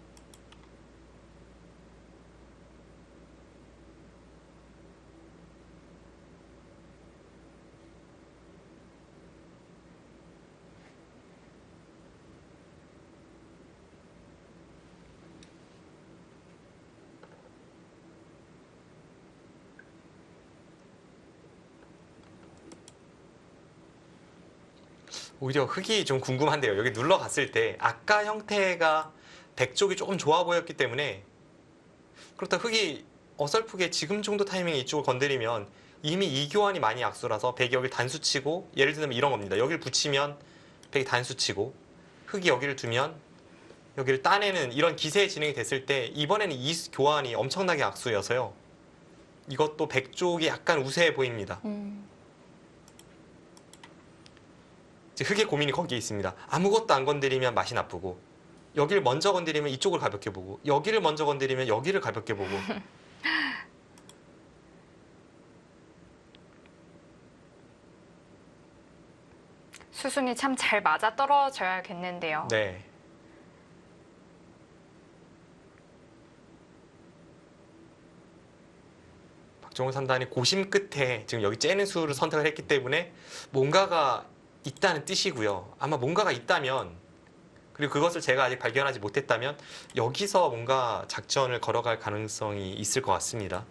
오히려 흙이 좀 궁금한데요. 여기 눌러갔을 때 아까 형태가 백 쪽이 조금 좋아 보였기 때문에 그렇다 흙이 어설프게 지금 정도 타이밍에 이쪽을 건드리면 이미 이 교환이 많이 악수라서 백이 여기를 단수치고 예를 들면 이런 겁니다. 여기를 붙이면 백이 단수치고 흙이 여기를 두면 여기를 따내는 이런 기세의 진행이 됐을 때 이번에는 이 교환이 엄청나게 악수여서요. 이것도 백 쪽이 약간 우세해 보입니다. 흙의 고민이 거기에 있습니다. 아무것도 안 건드리면 맛이 나쁘고 여기를 먼저 건드리면 이쪽을 가볍게 보고 여기를 먼저 건드리면 여기를 가볍게 보고 수순이 참 잘 맞아 떨어져야겠는데요. 네. 박정우 3단이 고심 끝에 지금 여기 째는 수를 선택을 했기 때문에 뭔가가 있다는 뜻이고요. 아마 뭔가가 있다면 그리고 그것을 제가 아직 발견하지 못했다면 여기서 뭔가 작전을 걸어갈 가능성이 있을 것 같습니다.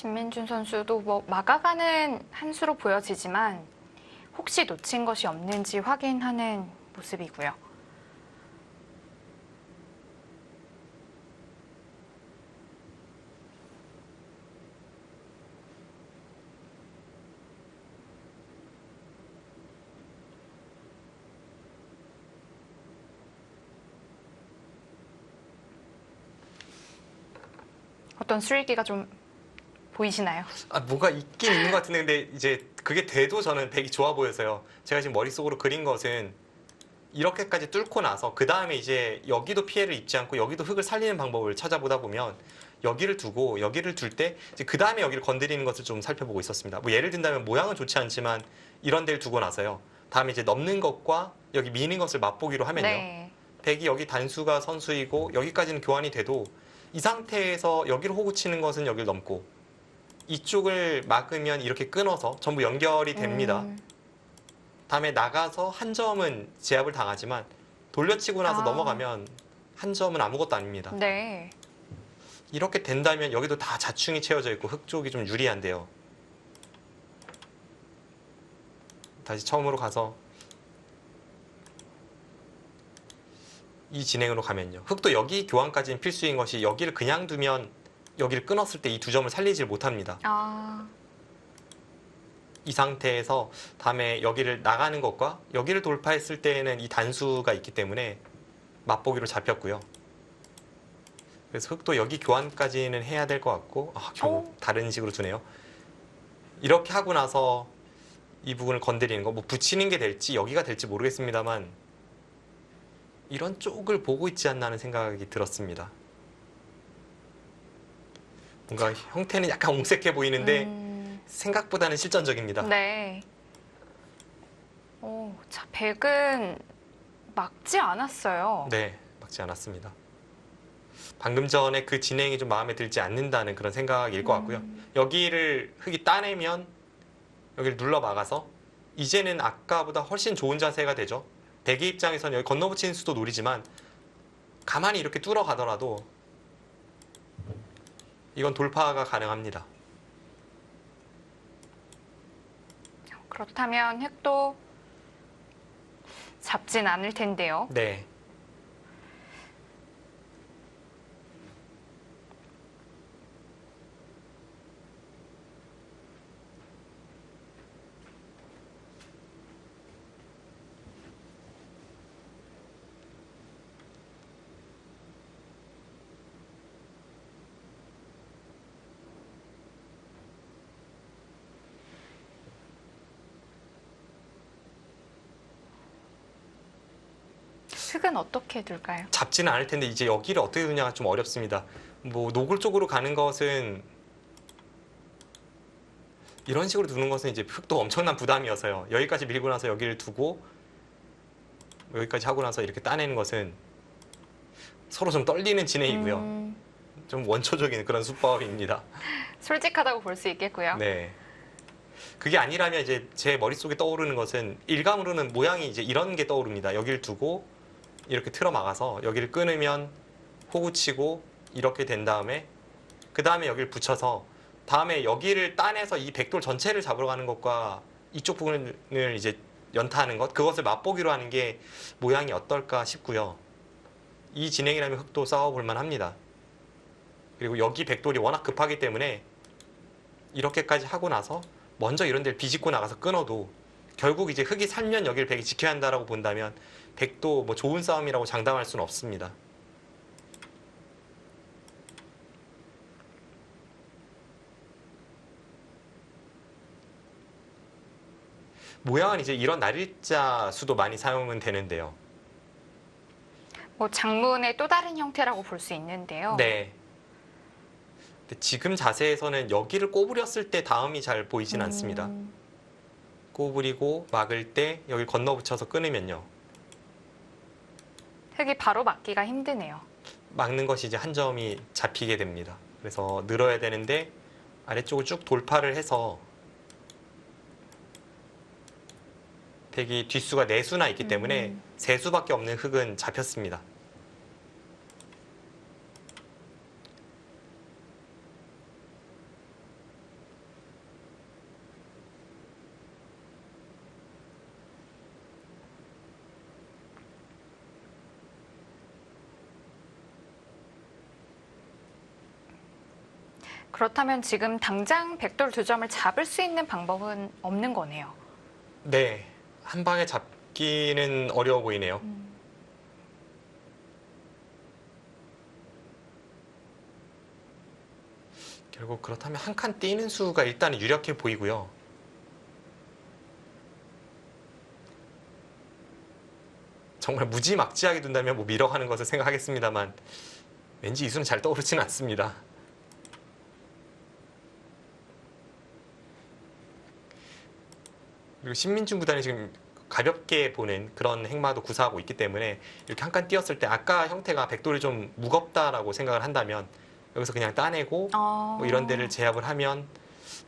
신민준 선수도 뭐 막아가는 한 수로 보여지지만 혹시 놓친 것이 없는지 확인하는 모습이고요. 어떤 술기가 좀 보이시나요? 뭐가 있긴 있는 것 같은데 근데 이제 그게 돼도 저는 백이 좋아 보여서요. 제가 지금 머릿속으로 그린 것은 이렇게까지 뚫고 나서 그 다음에 이제 여기도 피해를 입지 않고 여기도 흙을 살리는 방법을 찾아보다 보면 여기를 두고 여기를 둘 때 그 다음에 여기를 건드리는 것을 좀 살펴보고 있었습니다. 뭐 예를 든다면 모양은 좋지 않지만 이런 데를 두고 나서요. 다음에 이제 넘는 것과 여기 미는 것을 맛보기로 하면요. 네. 백이 여기 단수가 선수이고 여기까지는 교환이 돼도 이 상태에서 여기를 호구 치는 것은 여기를 넘고 이쪽을 막으면 이렇게 끊어서 전부 연결이 됩니다. 다음에 나가서 한 점은 제압을 당하지만 돌려치고 나서 넘어가면 한 점은 아무것도 아닙니다. 네. 이렇게 된다면 여기도 다 자충이 채워져 있고 흙 쪽이 좀 유리한데요. 다시 처음으로 가서 이 진행으로 가면요. 흙도 여기 교환까지는 필수인 것이 여기를 그냥 두면 여기를 끊었을 때 이 두 점을 살리질 못합니다. 이 상태에서 다음에 여기를 나가는 것과 여기를 돌파했을 때에는 이 단수가 있기 때문에 맛보기로 잡혔고요. 그래서 흙도 여기 교환까지는 해야 될 것 같고 결국 다른 식으로 두네요. 이렇게 하고 나서 이 부분을 건드리는 거, 뭐 붙이는 게 될지 여기가 될지 모르겠습니다만 이런 쪽을 보고 있지 않나 하는 생각이 들었습니다. 뭔가 형태는 약간 옹색해 보이는데 생각보다는 실전적입니다. 네. 자, 백은 막지 않았어요. 네, 막지 않았습니다. 방금 전에 그 진행이 좀 마음에 들지 않는다는 그런 생각일 것 같고요. 여기를 흙이 따내면 여기를 눌러 막아서 이제는 아까보다 훨씬 좋은 자세가 되죠. 백의 입장에서는 여기 건너붙이는 수도 노리지만 가만히 이렇게 뚫어 가더라도 이건 돌파가 가능합니다. 그렇다면 흙도 잡진 않을 텐데요. 네. 흙은 어떻게 둘까요? 잡지는 않을 텐데 이제 여기를 어떻게 두냐가 좀 어렵습니다. 뭐 노골 쪽으로 가는 것은 이런 식으로 두는 것은 이제 흙도 엄청난 부담이어서요. 여기까지 밀고 나서 여기를 두고 여기까지 하고 나서 이렇게 따내는 것은 서로 좀 떨리는 진행이고요. 좀 원초적인 그런 수법입니다. 솔직하다고 볼 수 있겠고요. 네. 그게 아니라면 이제 제 머릿속에 떠오르는 것은 일감으로는 모양이 이제 이런 게 떠오릅니다. 여기를 두고 이렇게 틀어 막아서 여기를 끊으면 호구 치고 이렇게 된 다음에 그 다음에 여기를 붙여서 다음에 여기를 따내서 이 백돌 전체를 잡으러 가는 것과 이쪽 부분을 이제 연타하는 것 그것을 맛보기로 하는 게 모양이 어떨까 싶고요. 이 진행이라면 흙도 싸워볼 만합니다. 그리고 여기 백돌이 워낙 급하기 때문에 이렇게까지 하고 나서 먼저 이런 데를 비집고 나가서 끊어도 결국 이제 흙이 살면 여기를 백이 지켜야 한다라고 본다면 백도 뭐 좋은 싸움이라고 장담할 수는 없습니다. 모양은 이제 이런 날일자 수도 많이 사용은 되는데요. 뭐 장문의 또 다른 형태라고 볼 수 있는데요. 네. 근데 지금 자세에서는 여기를 꼬부렸을 때 다음이 잘 보이진 않습니다. 꼬부리고 막을 때 여기 건너붙여서 끊으면요. 흙이 바로 막기가 힘드네요. 막는 것이 이제 한 점이 잡히게 됩니다. 그래서 늘어야 되는데 아래쪽을 쭉 돌파를 해서 백이 뒷수가 4수나 있기 때문에 3수밖에 없는 흙은 잡혔습니다. 그렇다면 지금 당장 백돌 2점을 잡을 수 있는 방법은 없는 거네요. 네, 한 방에 잡기는 어려워 보이네요. 결국 그렇다면 한 칸 띄는 수가 일단은 유력해 보이고요. 정말 무지막지하게 둔다면 뭐 밀어가는 것을 생각하겠습니다만 왠지 이 수는 잘 떠오르지는 않습니다. 그리고 신민중 구단이 지금 가볍게 보는 그런 행마도 구사하고 있기 때문에 이렇게 한 칸 띄었을 때 아까 형태가 백돌이 좀 무겁다라고 생각을 한다면 여기서 그냥 따내고 뭐 이런 데를 제압을 하면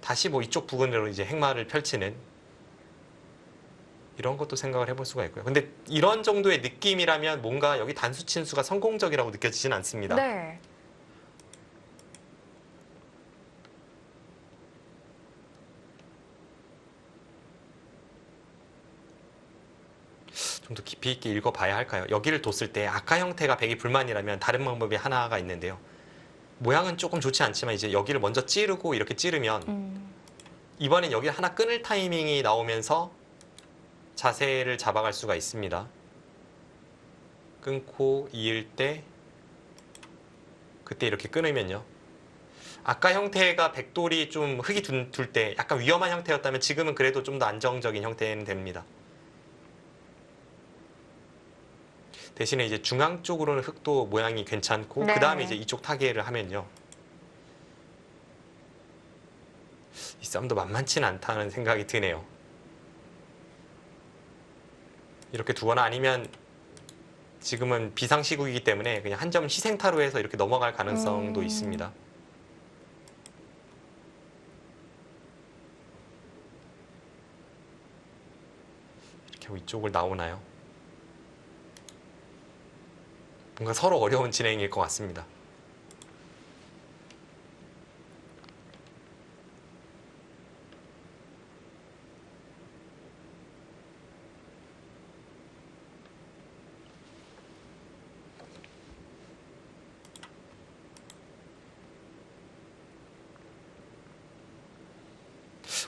다시 뭐 이쪽 부근으로 이제 행마를 펼치는 이런 것도 생각을 해볼 수가 있고요. 근데 이런 정도의 느낌이라면 뭔가 여기 단수 친수가 성공적이라고 느껴지진 않습니다. 네. 좀 더 깊이 있게 읽어봐야 할까요? 여기를 뒀을 때 아까 형태가 백이 불만이라면 다른 방법이 하나가 있는데요. 모양은 조금 좋지 않지만 이제 여기를 먼저 찌르고 이렇게 찌르면 이번엔 여기 하나 끊을 타이밍이 나오면서 자세를 잡아갈 수가 있습니다. 끊고 이을 때 그때 이렇게 끊으면요. 아까 형태가 백돌이 좀 흙이 둘 때 약간 위험한 형태였다면 지금은 그래도 좀 더 안정적인 형태는 됩니다. 대신에 이제 중앙 쪽으로는 흙도 모양이 괜찮고 네. 그 다음에 이제 이쪽 타개를 하면요. 이 싸움도 만만치는 않다는 생각이 드네요. 이렇게 두거나 아니면 지금은 비상시국이기 때문에 그냥 한 점 희생타로 해서 이렇게 넘어갈 가능성도 있습니다. 이렇게 하고 이쪽을 나오나요? 뭔가 서로 어려운 진행일 것 같습니다.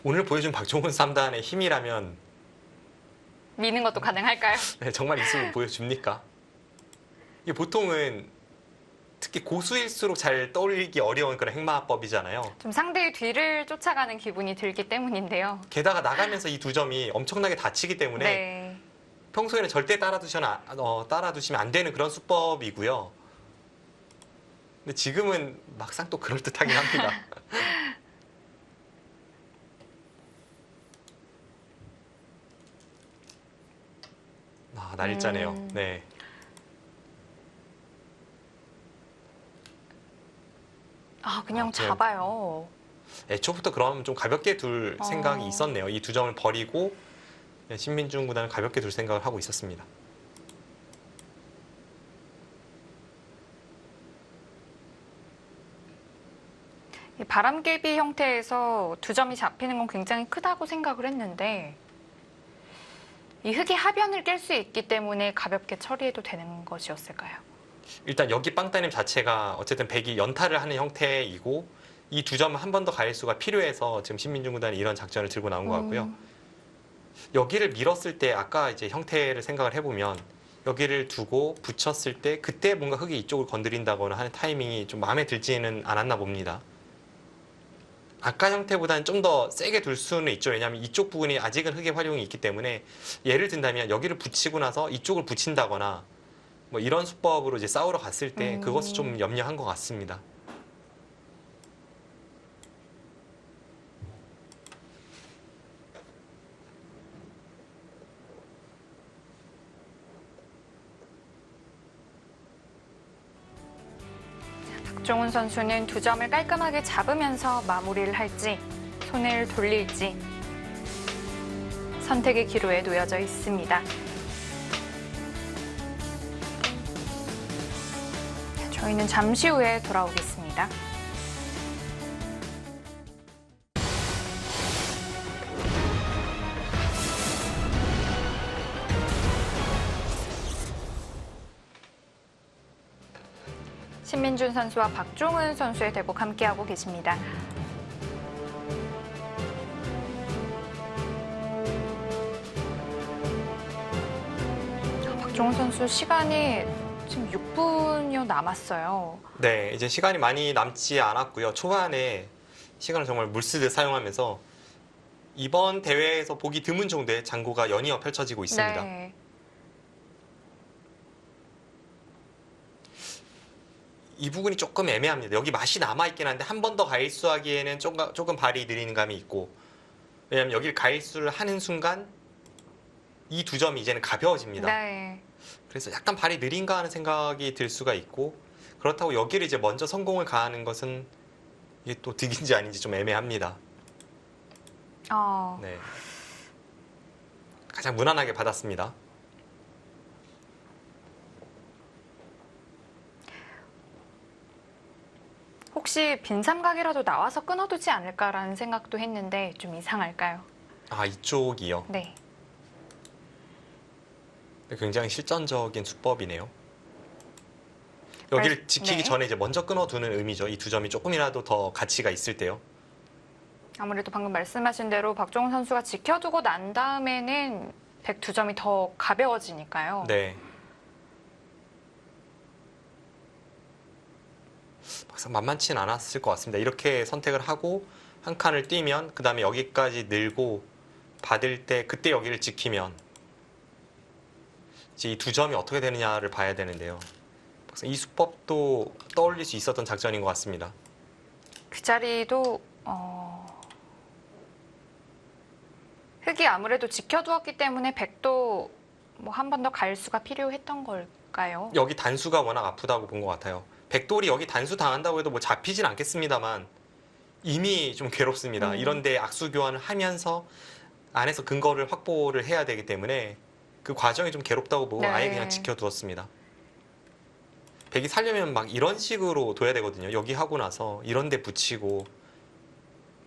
오늘 보여준 박종훈 3단의 힘이라면 미는 것도 가능할까요? 네, 정말 이수를 보여줍니까? 이게 보통은 특히 고수일수록 잘 떠올리기 어려운 그런 행마법이잖아요. 좀 상대의 뒤를 쫓아가는 기분이 들기 때문인데요. 게다가 나가면서 이 두 점이 엄청나게 다치기 때문에 네. 평소에는 절대 따라두시면 안 되는 그런 수법이고요. 근데 지금은 막상 또 그럴듯하긴 합니다. 아, 날짜네요. 네. 아, 그냥 아, 잡아요. 애초부터 그럼 좀 가볍게 둘 생각이 있었네요. 이 두 점을 버리고 신민중 구단을 가볍게 둘 생각을 하고 있었습니다. 이 바람개비 형태에서 2점이 잡히는 건 굉장히 크다고 생각을 했는데 이 흙이 하변을 깰 수 있기 때문에 가볍게 처리해도 되는 것이었을까요? 일단 여기 빵따님 자체가 어쨌든 백이 연타를 하는 형태이고 이 두 점 한 번 더 가일 수가 필요해서 지금 신민중 구단이 이런 작전을 들고 나온 것 같고요. 여기를 밀었을 때 아까 이제 형태를 생각을 해보면 여기를 두고 붙였을 때 그때 뭔가 흙이 이쪽을 건드린다거나 하는 타이밍이 좀 마음에 들지는 않았나 봅니다. 아까 형태보다는 좀 더 세게 둘 수는 있죠. 왜냐하면 이쪽 부분이 아직은 흙의 활용이 있기 때문에 예를 든다면 여기를 붙이고 나서 이쪽을 붙인다거나 뭐 이런 수법으로 이제 싸우러 갔을 때 그것을 좀 염려한 것 같습니다. 박종훈 선수는 2점을 깔끔하게 잡으면서 마무리를 할지 손을 돌릴지 선택의 기로에 놓여져 있습니다. 저희는 잠시 후에 돌아오겠습니다. 신민준 선수와 박종훈 선수의 대국 함께하고 계십니다. 박종훈 선수 시간이 지금 6분여 남았어요. 네, 이제 시간이 많이 남지 않았고요. 초반에 시간을 정말 물쓰듯 사용하면서 이번 대회에서 보기 드문 정도의 장구가 연이어 펼쳐지고 있습니다. 네. 이 부분이 조금 애매합니다. 여기 맛이 남아있긴 한데 한 번 더 가일수하기에는 조금 발이 느리는 감이 있고, 왜냐하면 여기를 가일수를 하는 순간 이 두 점이 이제는 가벼워집니다. 네. 그래서 약간 발이 느린가 하는 생각이 들 수가 있고, 그렇다고 여기를 이제 먼저 성공을 가하는 것은 이게 또 득인지 아닌지 좀 애매합니다. 네. 가장 무난하게 받았습니다. 혹시 빈삼각이라도 나와서 끊어두지 않을까라는 생각도 했는데 좀 이상할까요? 아, 이쪽이요. 네. 굉장히 실전적인 수법이네요. 여기를 지키기 네. 전에 이제 먼저 끊어두는 의미죠. 이 두 점이 조금이라도 더 가치가 있을 때요. 아무래도 방금 말씀하신 대로 박종훈 선수가 지켜두고 난 다음에는 102점이 더 가벼워지니까요. 네. 막상 만만치는 않았을 것 같습니다. 이렇게 선택을 하고 한 칸을 뛰면 그 다음에 여기까지 늘고 받을 때 그때 여기를 지키면 이제 이 두 점이 어떻게 되느냐를 봐야 되는데요. 이 수법도 떠올릴 수 있었던 작전인 것 같습니다. 그 자리도 흙이 아무래도 지켜두었기 때문에 100도 뭐 한 번 더 갈 수가 필요했던 걸까요? 여기 단수가 워낙 아프다고 본 것 같아요. 백돌이 여기 단수 당한다고 해도 뭐 잡히진 않겠습니다만 이미 좀 괴롭습니다. 이런데 악수 교환을 하면서 안에서 근거를 확보를 해야 되기 때문에 그 과정이 좀 괴롭다고 보고 네. 아예 그냥 지켜두었습니다. 백이 살려면 막 이런 식으로 둬야 되거든요. 여기 하고 나서 이런 데 붙이고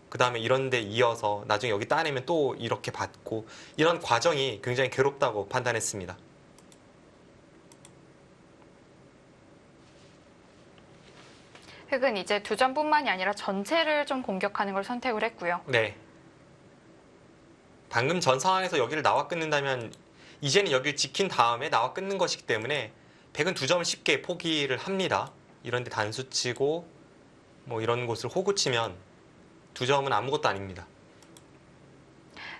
그 다음에 이런 데 이어서 나중에 여기 따내면 또 이렇게 받고 이런 과정이 굉장히 괴롭다고 판단했습니다. 흙은 이제 2점뿐만이 아니라 전체를 좀 공격하는 걸 선택을 했고요. 네. 방금 전 상황에서 여기를 나와 끊는다면 이제는 여기를 지킨 다음에 나와 끊는 것이기 때문에 백은 2점을 쉽게 포기를 합니다. 이런데 단수 치고 뭐 이런 곳을 호구 치면 2점은 아무것도 아닙니다.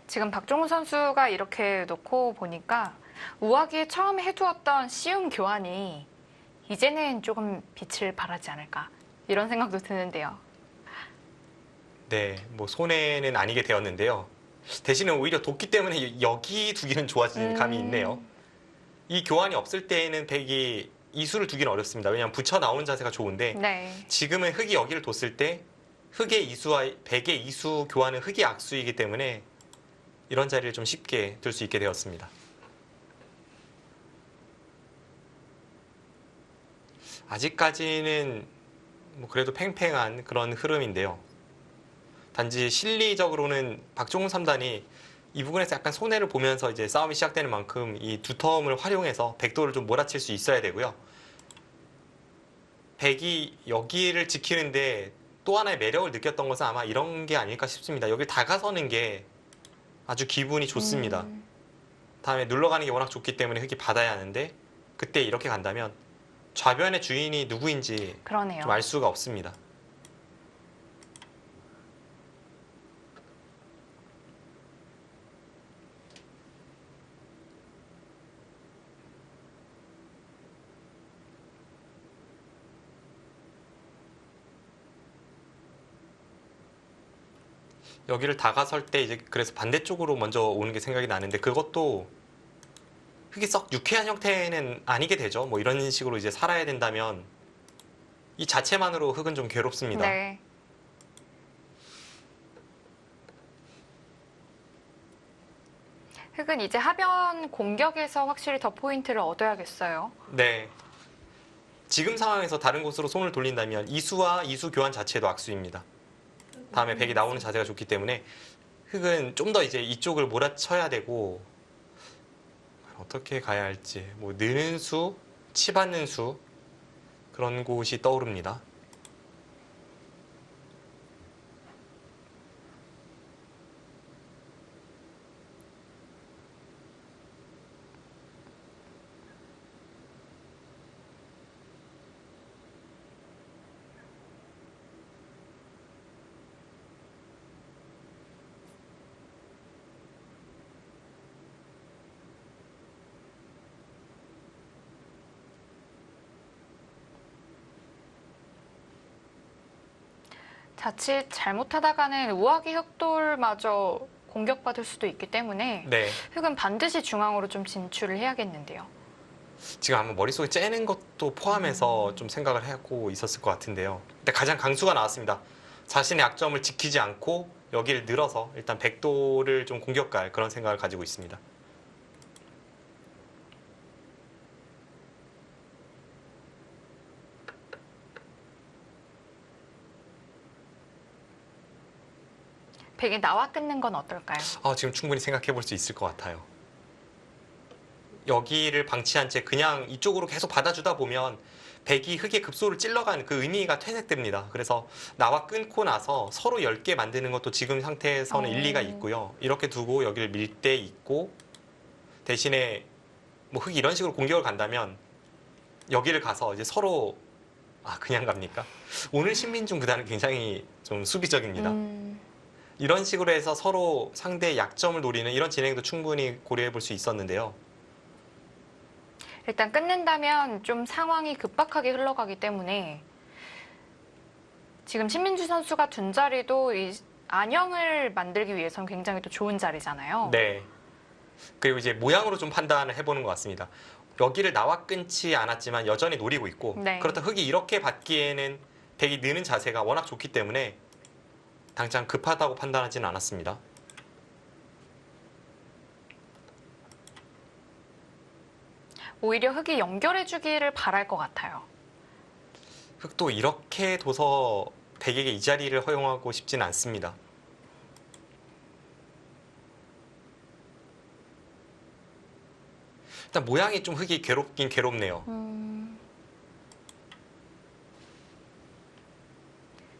지금 박종훈 선수가 이렇게 놓고 보니까 우아기에 처음에 해두었던 쉬운 교환이 이제는 조금 빛을 발하지 않을까 이런 생각도 드는데요. 네, 뭐 손해는 아니게 되었는데요. 대신에 오히려 뒀기 때문에 여기 두기는 좋아지는 감이 있네요. 이 교환이 없을 때에는 백이 이수를 두기는 어렵습니다. 왜냐하면 붙여 나오는 자세가 좋은데 네. 지금은 흙이 여기를 뒀을 때 흙의 이수와 백의 이수 교환은 흙이 악수이기 때문에 이런 자리를 좀 쉽게 둘 수 있게 되었습니다. 아직까지는 뭐 그래도 팽팽한 그런 흐름인데요. 단지 실리적으로는 박종훈 3단이 이 부분에서 약간 손해를 보면서 이제 싸움이 시작되는 만큼 이 두 텀을 활용해서 백도를 좀 몰아칠 수 있어야 되고요. 백이 여기를 지키는데 또 하나의 매력을 느꼈던 것은 아마 이런 게 아닐까 싶습니다. 여기 다가서는 게 아주 기분이 좋습니다. 다음에 눌러가는 게 워낙 좋기 때문에 흙이 받아야 하는데 그때 이렇게 간다면 좌변의 주인이 누구인지 그러네요. 좀 알 수가 없습니다. 여기를 다가설 때 이제 그래서 반대쪽으로 먼저 오는 게 생각이 나는데 그것도 흙이 썩 유쾌한 형태는 아니게 되죠. 뭐 이런 식으로 이제 살아야 된다면 이 자체만으로 흙은 좀 괴롭습니다. 네. 흙은 이제 하변 공격에서 확실히 더 포인트를 얻어야겠어요. 네. 지금 상황에서 다른 곳으로 손을 돌린다면 이수와 이수 교환 자체도 악수입니다. 다음에 백이 나오는 자세가 좋기 때문에 흙은 좀 더 이제 이쪽을 몰아쳐야 되고 어떻게 가야 할지 뭐 느는 수, 치받는 수 그런 곳이 떠오릅니다. 자칫 잘못하다가는 우아기 흑돌마저 공격받을 수도 있기 때문에 네. 흑은 반드시 중앙으로 좀 진출을 해야겠는데요. 지금 아마 머릿속에 째는 것도 포함해서 좀 생각을 하고 있었을 것 같은데요. 근데 가장 강수가 나왔습니다. 자신의 약점을 지키지 않고 여기를 늘어서 일단 백도를 좀 공격할 그런 생각을 가지고 있습니다. 백이 나와 끊는 건 어떨까요? 지금 충분히 생각해 볼 수 있을 것 같아요. 여기를 방치한 채 그냥 이쪽으로 계속 받아주다 보면 백이 흑의 급소를 찔러가는 그 의미가 퇴색됩니다. 그래서 나와 끊고 나서 서로 10개 만드는 것도 지금 상태에서는 일리가 있고요. 이렇게 두고 여기를 밀 때 있고 대신에 뭐 흑이 이런 식으로 공격을 간다면 여기를 가서 이제 서로 그냥 갑니까? 오늘 신민중 구단은 굉장히 좀 수비적입니다. 이런 식으로 해서 서로 상대의 약점을 노리는 이런 진행도 충분히 고려해 볼 수 있었는데요. 일단 끊는다면 좀 상황이 급박하게 흘러가기 때문에 지금 신민주 선수가 둔 자리도 이 안형을 만들기 위해서는 굉장히 또 좋은 자리잖아요. 네. 그리고 이제 모양으로 좀 판단을 해보는 것 같습니다. 여기를 나와 끊지 않았지만 여전히 노리고 있고 네. 그렇다 흑이 이렇게 받기에는 백이 느는 자세가 워낙 좋기 때문에 당장 급하다고 판단하지는 않았습니다. 오히려 흑이 연결해주기를 바랄 것 같아요. 흑도 이렇게 둬서 백에게 이 자리를 허용하고 싶지는 않습니다. 일단 모양이 좀 흑이 괴롭긴 괴롭네요.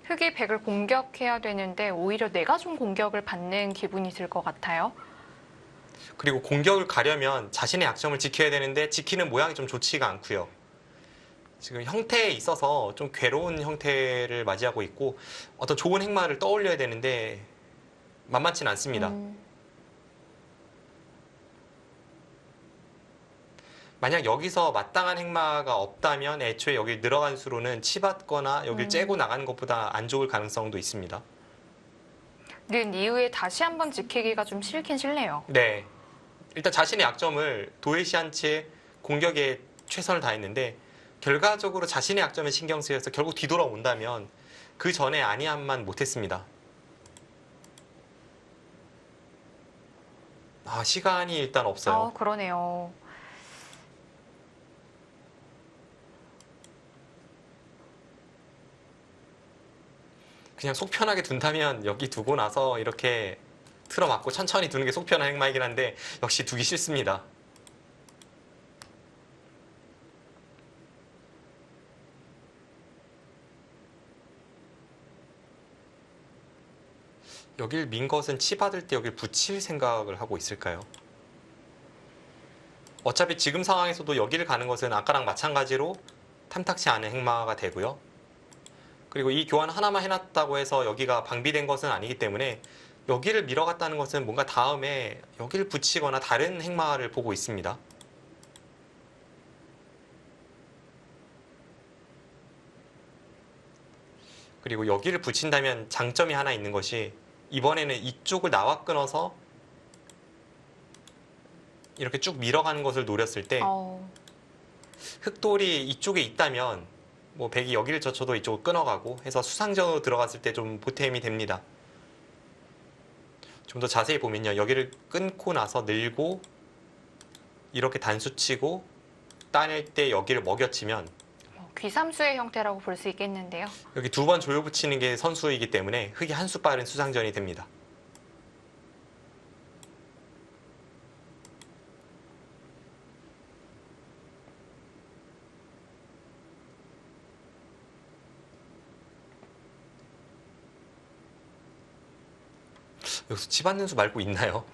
흑이 백을 공격해야 되는데 오히려 내가 좀 공격을 받는 기분이 들 것 같아요. 그리고 공격을 가려면 자신의 약점을 지켜야 되는데 지키는 모양이 좀 좋지가 않고요. 지금 형태에 있어서 좀 괴로운 형태를 맞이하고 있고 어떤 좋은 행마를 떠올려야 되는데 만만치는 않습니다. 만약 여기서 마땅한 행마가 없다면 애초에 여기 들어간 수로는 치받거나 여길 째고 나가는 것보다 안 좋을 가능성도 있습니다. 는 이후에 다시 한번 지키기가 좀 싫긴 싫네요. 네. 일단 자신의 약점을 도외시한 채 공격에 최선을 다했는데 결과적으로 자신의 약점에 신경 쓰여서 결국 뒤돌아온다면 그 전에 아니함만 못했습니다. 시간이 일단 없어요. 그러네요. 그냥 속 편하게 둔다면 여기 두고 나서 이렇게 틀어막고 천천히 두는 게 속 편한 행마이긴 한데 역시 두기 싫습니다. 여길 민 것은 치받을 때 여길 붙일 생각을 하고 있을까요? 어차피 지금 상황에서도 여기를 가는 것은 아까랑 마찬가지로 탐탁치 않은 행마가 되고요. 그리고 이 교환 하나만 해놨다고 해서 여기가 방비된 것은 아니기 때문에 여기를 밀어갔다는 것은 뭔가 다음에 여기를 붙이거나 다른 행마를 보고 있습니다. 그리고 여기를 붙인다면 장점이 하나 있는 것이 이번에는 이쪽을 나와 끊어서 이렇게 쭉 밀어가는 것을 노렸을 때 흑돌이 이쪽에 있다면 뭐 백이 여기를 젖혀도 이쪽을 끊어가고 해서 수상전으로 들어갔을 때 좀 보탬이 됩니다. 좀 더 자세히 보면요. 여기를 끊고 나서 늘고 이렇게 단수치고 따낼 때 여기를 먹여치면 귀삼수의 형태라고 볼 수 있겠는데요. 여기 두 번 조여 붙이는 게 선수이기 때문에 흑이 한 수 빠른 수상전이 됩니다. 여기서 치받는 수 말고 있나요?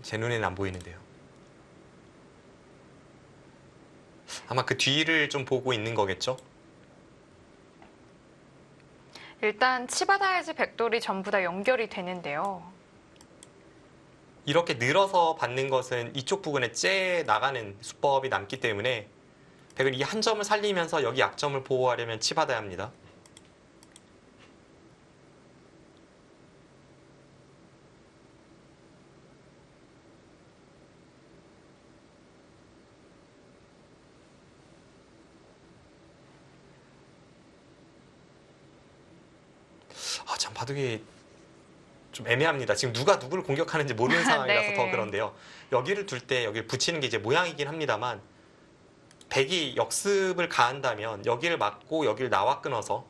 제 눈에는 안 보이는데요. 아마 그 뒤를 좀 보고 있는 거겠죠? 일단 치받아야지 백돌이 전부 다 연결이 되는데요. 이렇게 늘어서 받는 것은 이쪽 부분에 째 나가는 수법이 남기 때문에 백은 이 한 점을 살리면서 여기 약점을 보호하려면 치받아야 합니다. 참 바둑이 좀 애매합니다. 지금 누가 누구를 공격하는지 모르는 상황이라서 네. 더 그런데요. 여기를 둘 때 여기를 붙이는 게 이제 모양이긴 합니다만 백이 역습을 가한다면 여기를 막고 여기를 나와 끊어서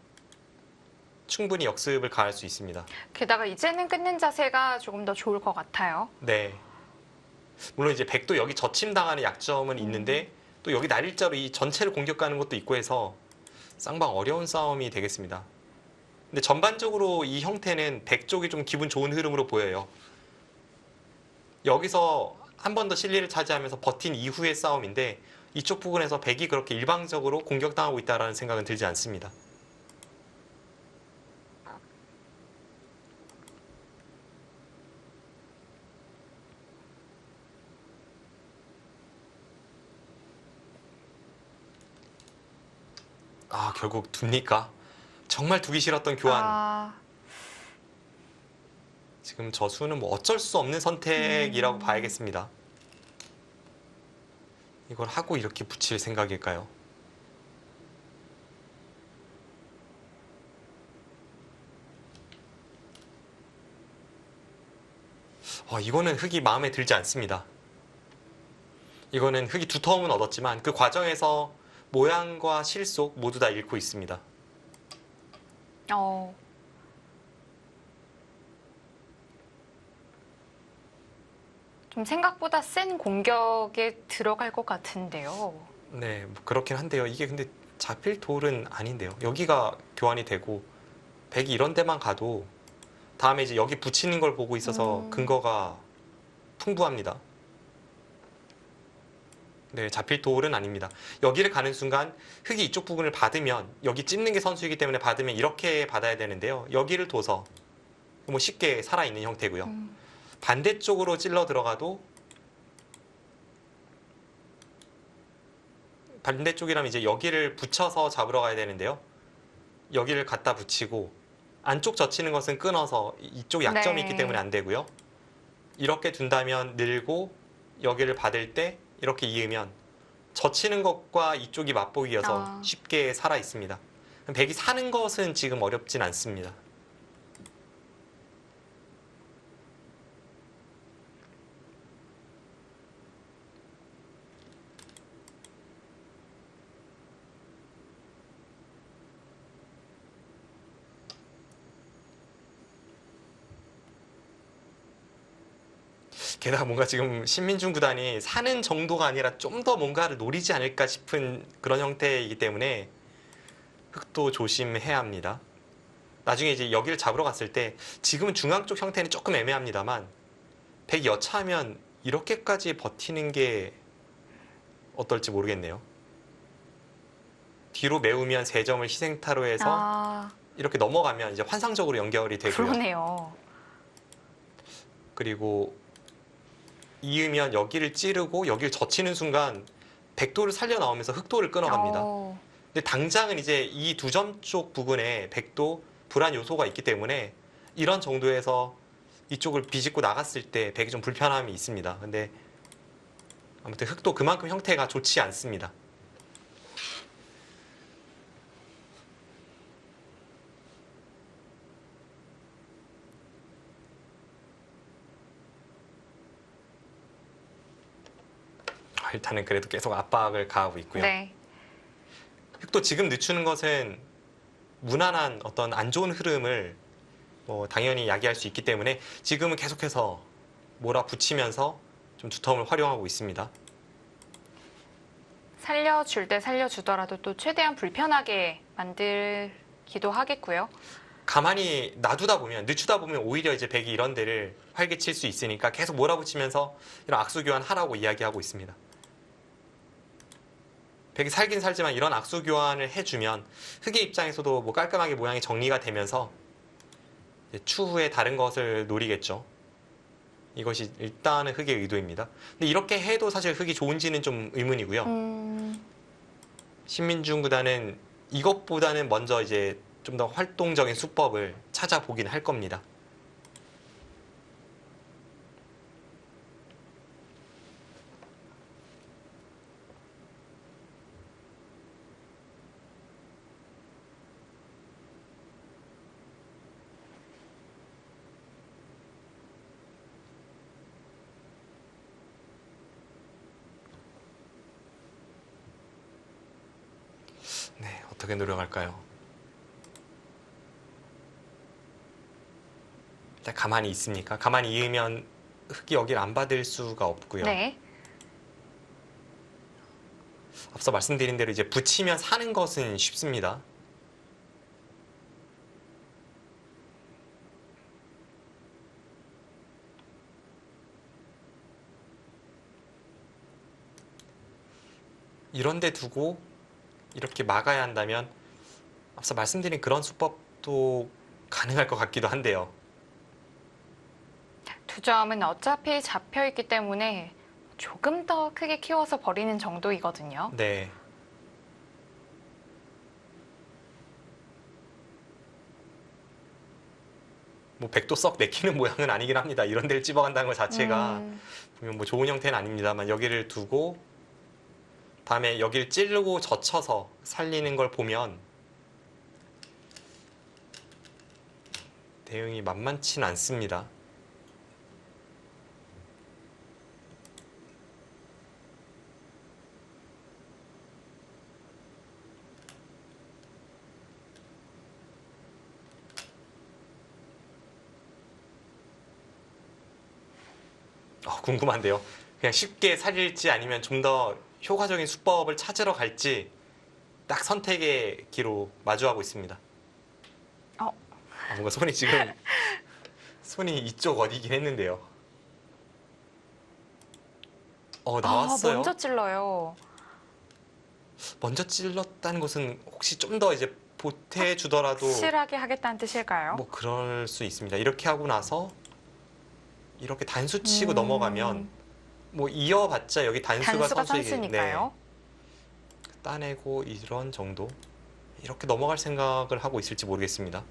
충분히 역습을 가할 수 있습니다. 게다가 이제는 끊는 자세가 조금 더 좋을 것 같아요. 네. 물론 이제 백도 여기 젖힘당하는 약점은 있는데 또 여기 날일자로 이 전체를 공격하는 것도 있고 해서 쌍방 어려운 싸움이 되겠습니다. 근데 전반적으로 이 형태는 백 쪽이 좀 기분 좋은 흐름으로 보여요. 여기서 한 번 더 실리를 차지하면서 버틴 이후의 싸움인데 이쪽 부분에서 백이 그렇게 일방적으로 공격당하고 있다는 생각은 들지 않습니다. 결국 둡니까? 정말 두기 싫었던 교환. 지금 저 수는 뭐 어쩔 수 없는 선택이라고 봐야겠습니다. 이걸 하고 이렇게 붙일 생각일까요? 이거는 흙이 마음에 들지 않습니다. 이거는 흙이 두터움은 얻었지만 그 과정에서 모양과 실속 모두 다 잃고 있습니다. 좀 생각보다 센 공격에 들어갈 것 같은데요. 네, 뭐 그렇긴 한데요. 이게 근데 잡힐 돌은 아닌데요. 여기가 교환이 되고 백이 이런 데만 가도 다음에 이제 여기 붙이는 걸 보고 있어서 근거가 풍부합니다. 네, 잡힐 돌은 아닙니다. 여기를 가는 순간 흙이 이쪽 부분을 받으면 여기 찝는 게 선수이기 때문에 받으면 이렇게 받아야 되는데요. 여기를 둬서 뭐 쉽게 살아있는 형태고요. 반대쪽으로 찔러 들어가도 반대쪽이라면 이제 여기를 붙여서 잡으러 가야 되는데요. 여기를 갖다 붙이고 안쪽 젖히는 것은 끊어서 이쪽 약점이 있기 때문에 안 되고요. 이렇게 둔다면 늘고 여기를 받을 때 이렇게 이으면 젖히는 것과 이쪽이 맛보기여서 쉽게 살아 있습니다. 백이 사는 것은 지금 어렵진 않습니다. 게다가 뭔가 지금 신민중 구단이 사는 정도가 아니라 좀 더 뭔가를 노리지 않을까 싶은 그런 형태이기 때문에 흙도 조심해야 합니다. 나중에 이제 여기를 잡으러 갔을 때 지금은 중앙 쪽 형태는 조금 애매합니다만 백이 여차하면 이렇게까지 버티는 게 어떨지 모르겠네요. 뒤로 메우면 3점을 희생타로 해서 이렇게 넘어가면 이제 환상적으로 연결이 되고요. 그러네요. 그리고 이으면 여기를 찌르고 여기를 젖히는 순간 백도를 살려 나오면서 흑도를 끊어갑니다. 근데 당장은 이제 이 2점 쪽 부분에 백도 불안 요소가 있기 때문에 이런 정도에서 이쪽을 비집고 나갔을 때 백이 좀 불편함이 있습니다. 근데 아무튼 흑도 그만큼 형태가 좋지 않습니다. 일단은 그래도 계속 압박을 가하고 있고요. 네. 흑도 지금 늦추는 것은 무난한 어떤 안 좋은 흐름을 당연히 야기할 수 있기 때문에 지금은 계속해서 몰아붙이면서 좀 두터움을 활용하고 있습니다. 살려줄 때 살려주더라도 또 최대한 불편하게 만들기도 하겠고요. 가만히 놔두다 보면 늦추다 보면 오히려 이제 백이 이런 데를 활개칠 수 있으니까 계속 몰아붙이면서 이런 악수 교환 하라고 이야기하고 있습니다. 백이 살긴 살지만 이런 악수 교환을 해주면 흑의 입장에서도 뭐 깔끔하게 모양이 정리가 되면서 추후에 다른 것을 노리겠죠. 이것이 일단은 흑의 의도입니다. 근데 이렇게 해도 사실 흑이 좋은지는 좀 의문이고요. 신민중 구단은 이것보다는 먼저 이제 좀 더 활동적인 수법을 찾아보긴 할 겁니다. 네, 어떻게 노력할까요? 일단 가만히 있습니까? 가만히 이으면 흑이 여기를 안 받을 수가 없고요. 네. 앞서 말씀드린 대로 이제 붙이면 사는 것은 쉽습니다. 이런 데 두고 이렇게 막아야 한다면 앞서 말씀드린 그런 수법도 가능할 것 같기도 한데요. 두 점은 어차피 잡혀 있기 때문에 조금 더 크게 키워서 버리는 정도이거든요. 네. 뭐 백도 썩 내키는 모양은 아니긴 합니다. 이런 데를 찝어간다는 것 자체가 보면 뭐 좋은 형태는 아닙니다만 여기를 두고 다음에 여기를 찌르고 젖혀서 살리는 걸 보면 대응이 만만치는 않습니다. 궁금한데요. 그냥 쉽게 살릴지 아니면 좀 더 효과적인 수법을 찾으러 갈지 딱 선택의 기로 마주하고 있습니다. 뭔가 손이 지금 손이 이쪽 어디긴 했는데요. 나왔어요. 먼저 찔러요. 먼저 찔렀다는 것은 혹시 좀 더 이제 보태주더라도 확실하게 하겠다는 뜻일까요? 뭐 그럴 수 있습니다. 이렇게 하고 나서 이렇게 단수 치고 넘어가면 뭐 이어봤자 여기 단수가 선수니까요. 따내고 이런 정도 이렇게 넘어갈 생각을 하고 있을지 모르겠습니다.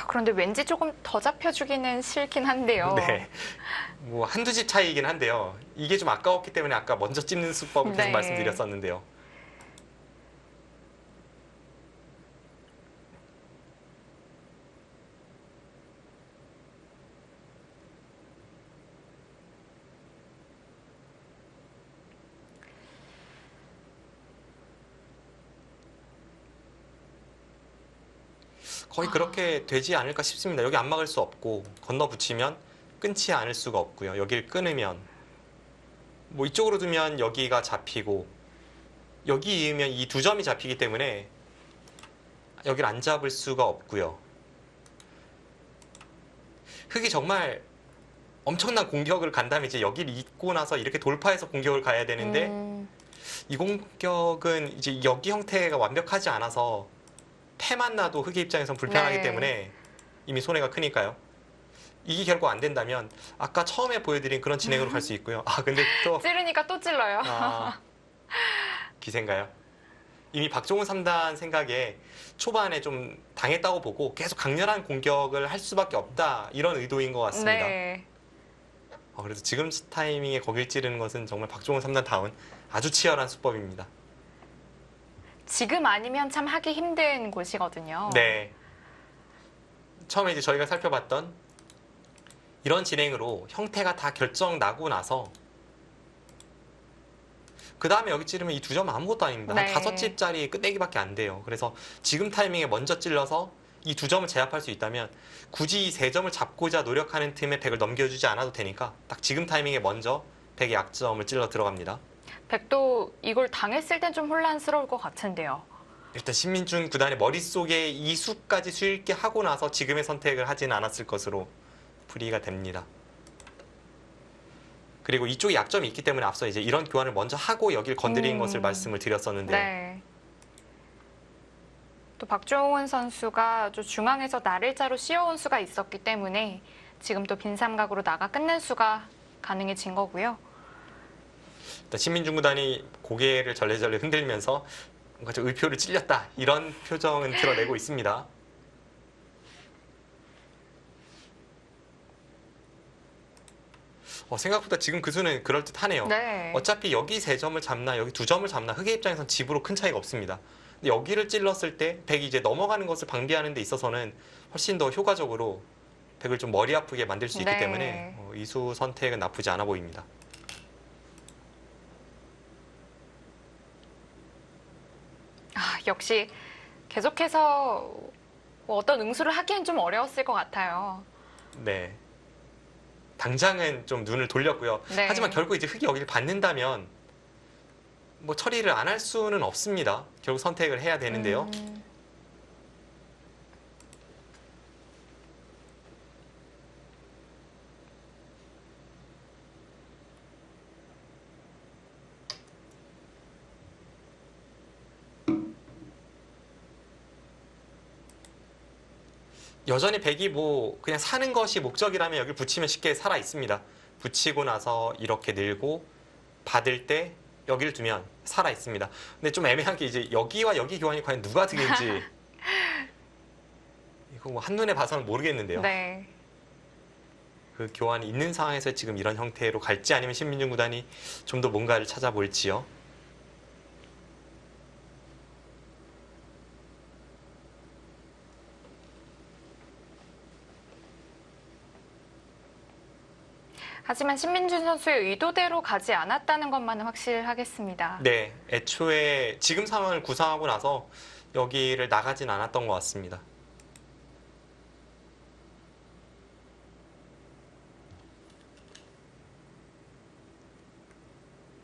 그런데 왠지 조금 더 잡혀주기는 싫긴 한데요. 네, 뭐 한두 집 차이이긴 한데요. 이게 좀 아까웠기 때문에 아까 먼저 찝는 수법을 계속 네. 말씀드렸었는데요. 거의 그렇게 되지 않을까 싶습니다. 여기 안 막을 수 없고 건너 붙이면 끊지 않을 수가 없고요. 여기를 끊으면 뭐 이쪽으로 두면 여기가 잡히고 여기 이으면 이 두 점이 잡히기 때문에 여기를 안 잡을 수가 없고요. 흑이 정말 엄청난 공격을 간 다음에 이제 여기를 잇고 나서 이렇게 돌파해서 공격을 가야 되는데 이 공격은 이제 여기 형태가 완벽하지 않아서 패만 나도 흑의 입장에선 불편하기 네. 때문에 이미 손해가 크니까요. 이게 결국 안 된다면 아까 처음에 보여드린 그런 진행으로 갈 수 있고요. 근데 또 찌르니까 또 찔러요. 기세인가요? 이미 박종훈 3단 생각에 초반에 좀 당했다고 보고 계속 강렬한 공격을 할 수밖에 없다 이런 의도인 것 같습니다. 네. 그래서 지금 타이밍에 거길 찌르는 것은 정말 박종훈 3단 다운 아주 치열한 수법입니다. 지금 아니면 참 하기 힘든 곳이거든요. 네. 처음에 이제 저희가 살펴봤던 이런 진행으로 형태가 다 결정 나고 나서 그 다음에 여기 찌르면 이 두 점 아무것도 아닙니다. 네. 한 5집짜리 끝내기밖에 안 돼요. 그래서 지금 타이밍에 먼저 찔러서 이 두 점을 제압할 수 있다면 굳이 이 세 점을 잡고자 노력하는 틈에 백을 넘겨주지 않아도 되니까 딱 지금 타이밍에 먼저 백의 약점을 찔러 들어갑니다. 백도 이걸 당했을 땐 좀 혼란스러울 것 같은데요. 일단 신민준 구단의 머릿속에 이 수까지 수익게 하고 나서 지금의 선택을 하진 않았을 것으로 풀이가 됩니다. 그리고 이쪽에 약점이 있기 때문에 앞서 이제 이런 교환을 먼저 하고 여길 건드린 것을 말씀을 드렸었는데요. 네. 또 박종훈 선수가 좀 중앙에서 나를자로 씌워온 수가 있었기 때문에 지금 또 빈삼각으로 나가 끝낸 수가 가능해진 거고요. 일단 신민준 구단이 고개를 절레절레 흔들면서 뭔가 좀 의표를 찔렸다 이런 표정은 드러내고 있습니다. 생각보다 지금 그 수는 그럴듯하네요. 네. 어차피 여기 3점을 잡나 여기 2점을 잡나 흑의 입장에선 집으로 큰 차이가 없습니다. 근데 여기를 찔렀을 때 백이 이제 넘어가는 것을 방비하는 데 있어서는 훨씬 더 효과적으로 백을 좀 머리 아프게 만들 수 있기 네. 때문에 이 수 선택은 나쁘지 않아 보입니다. 역시 계속해서 어떤 응수를 하기엔 좀 어려웠을 것 같아요. 네. 당장은 좀 눈을 돌렸고요. 네. 하지만 결국 이제 흑이 여기를 받는다면 뭐 처리를 안 할 수는 없습니다. 결국 선택을 해야 되는데요. 여전히 백이 뭐 그냥 사는 것이 목적이라면 여기 붙이면 쉽게 살아 있습니다. 붙이고 나서 이렇게 늘고 받을 때 여기를 두면 살아 있습니다. 근데 좀 애매한 게 이제 여기와 여기 교환이 과연 누가 득인지 이거 뭐 한눈에 봐서는 모르겠는데요. 네. 그 교환이 있는 상황에서 지금 이런 형태로 갈지 아니면 신민준 구단이 좀 더 뭔가를 찾아볼지요. 하지만 신민준 선수의 의도대로 가지 않았다는 것만은 확실하겠습니다. 네, 애초에 지금 상황을 구상하고 나서 여기를 나가진 않았던 것 같습니다.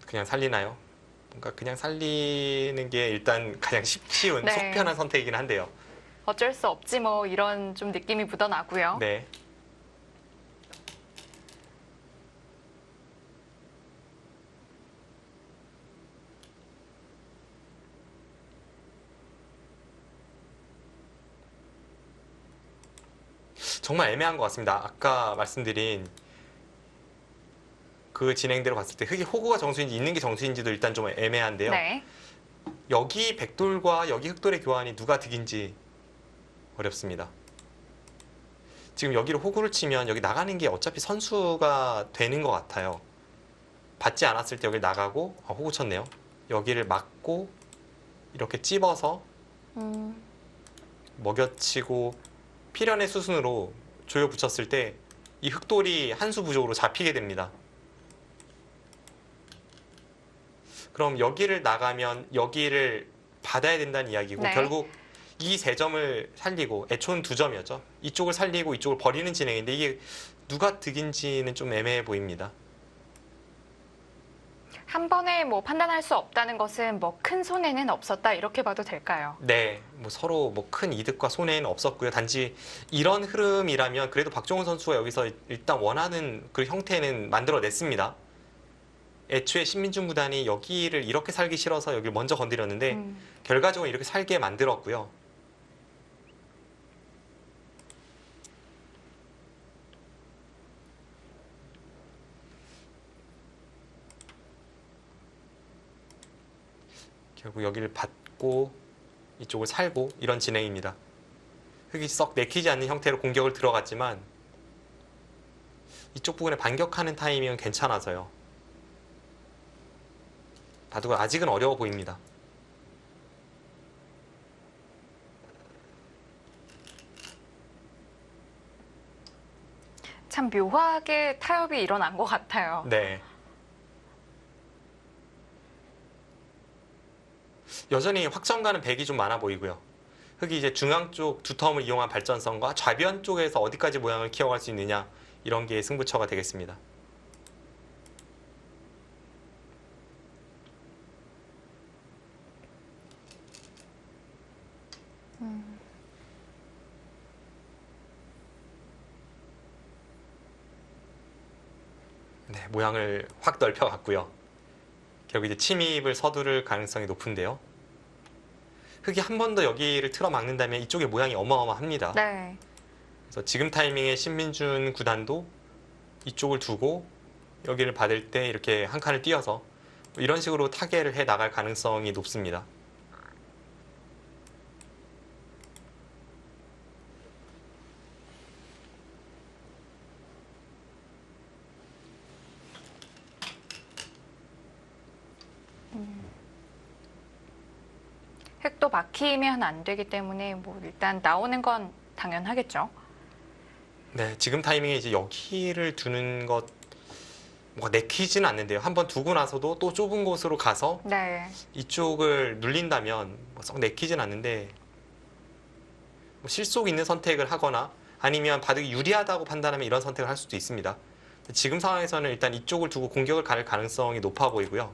그냥 살리나요? 뭔가 그냥 살리는 게 일단 가장 쉬운, 네. 속 편한 선택이긴 한데요. 어쩔 수 없지 뭐 이런 좀 느낌이 묻어나고요. 네. 정말 애매한 것 같습니다. 아까 말씀드린 그 진행대로 봤을 때 흑이 호구가 정수인지 있는 게 정수인지도 일단 좀 애매한데요. 네. 여기 백돌과 여기 흑돌의 교환이 누가 득인지 어렵습니다. 지금 여기로 호구를 치면 여기 나가는 게 어차피 선수가 되는 것 같아요. 받지 않았을 때 여기를 나가고 호구 쳤네요. 여기를 막고 이렇게 찝어서 먹여치고 필연의 수순으로 조여 붙였을 때 이 흑돌이 한 수 부족으로 잡히게 됩니다. 그럼 여기를 나가면 여기를 받아야 된다는 이야기고 네. 결국 이 3점을 살리고 애초는 2점이었죠. 이쪽을 살리고 이쪽을 버리는 진행인데 이게 누가 득인지는 좀 애매해 보입니다. 한 번에 뭐 판단할 수 없다는 것은 뭐 큰 손해는 없었다 이렇게 봐도 될까요? 네, 뭐 서로 뭐 큰 이득과 손해는 없었고요. 단지 이런 흐름이라면 그래도 박종훈 선수가 여기서 일단 원하는 그 형태는 만들어냈습니다. 애초에 신민준 구단이 여기를 이렇게 살기 싫어서 여기를 먼저 건드렸는데 결과적으로 이렇게 살게 만들었고요. 결국 여기를 받고 이쪽을 살고 이런 진행입니다. 흑이 썩 내키지 않는 형태로 공격을 들어갔지만 이쪽 부분에 반격하는 타이밍은 괜찮아서요. 바둑은 아직은 어려워 보입니다. 참 묘하게 타협이 일어난 것 같아요. 네. 여전히 확정가는 백이 좀 많아 보이고요. 흑이 이제 중앙 쪽 두텀을 이용한 발전성과 좌변 쪽에서 어디까지 모양을 키워갈 수 있느냐 이런 게 승부처가 되겠습니다. 네, 모양을 확 넓혀갔고요. 결국 이제 침입을 서두를 가능성이 높은데요. 흙이 한 번 더 여기를 틀어막는다면 이쪽의 모양이 어마어마합니다. 네. 그래서 지금 타이밍에 신민준 구단도 이쪽을 두고 여기를 받을 때 이렇게 한 칸을 띄어서 이런 식으로 타개를 해 나갈 가능성이 높습니다. 흙도 막히면 안 되기 때문에 뭐 일단 나오는 건 당연하겠죠. 네, 지금 타이밍에 이제 여기를 두는 것 뭐가 내키지는 않는데요. 한번 두고 나서도 또 좁은 곳으로 가서 네. 이쪽을 눌린다면 썩 내키진 않는데 뭐 실속 있는 선택을 하거나 아니면 바둑이 유리하다고 판단하면 이런 선택을 할 수도 있습니다. 지금 상황에서는 일단 이쪽을 두고 공격을 갈 가능성이 높아 보이고요.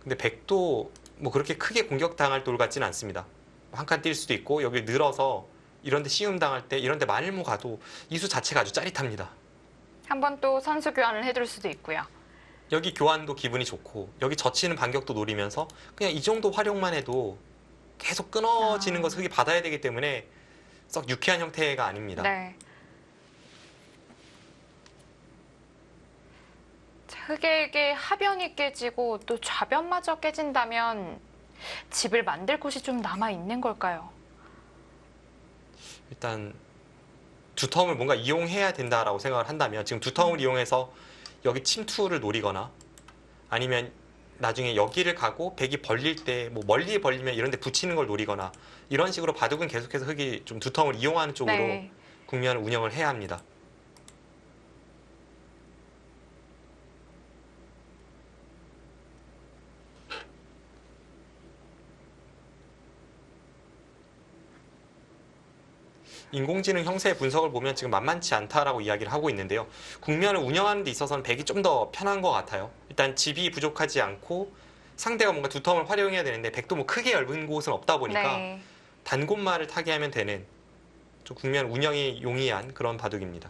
근데 백도 뭐 그렇게 크게 공격당할 돌 같지는 않습니다. 한 칸 뛸 수도 있고 여기 늘어서 이런데 시움 당할 때 이런데 말모 가도 이수 자체가 아주 짜릿합니다. 한번 또 선수 교환을 해줄 수도 있고요. 여기 교환도 기분이 좋고 여기 젖히는 반격도 노리면서 그냥 이 정도 활용만 해도 계속 끊어지는 것을 흙이 받아야 되기 때문에 썩 유쾌한 형태가 아닙니다. 네. 자, 흙에게 하변이 깨지고 또 좌변마저 깨진다면 집을 만들 곳이 좀 남아 있는 걸까요? 일단 두텀을 뭔가 이용해야 된다라고 생각을 한다면 지금 두텀을 이용해서 여기 침투를 노리거나 아니면 나중에 여기를 가고 백이 벌릴 때 뭐 멀리 벌리면 이런 데 붙이는 걸 노리거나 이런 식으로 바둑은 계속해서 흙이 좀 두텀을 이용하는 쪽으로 네. 국면을 운영을 해야 합니다. 인공지능 형세 분석을 보면 지금 만만치 않다라고 이야기를 하고 있는데요. 국면을 운영하는 데 있어서는 백이 좀 더 편한 것 같아요. 일단 집이 부족하지 않고 상대가 뭔가 두텀을 활용해야 되는데 백도 뭐 크게 얇은 곳은 없다 보니까 네. 단곳말을 타게 하면 되는 좀 국면 운영이 용이한 그런 바둑입니다.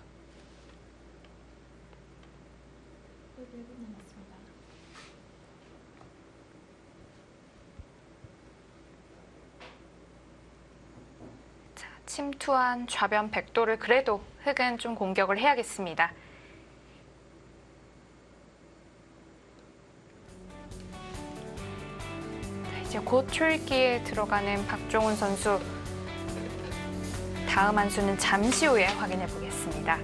자, 침투한 좌변 백도를 그래도 흙은 좀 공격을 해야겠습니다. 자, 이제 곧 초읽기에 들어가는 박종훈 선수. 다음 한 수는 잠시 후에 확인해 보겠습니다.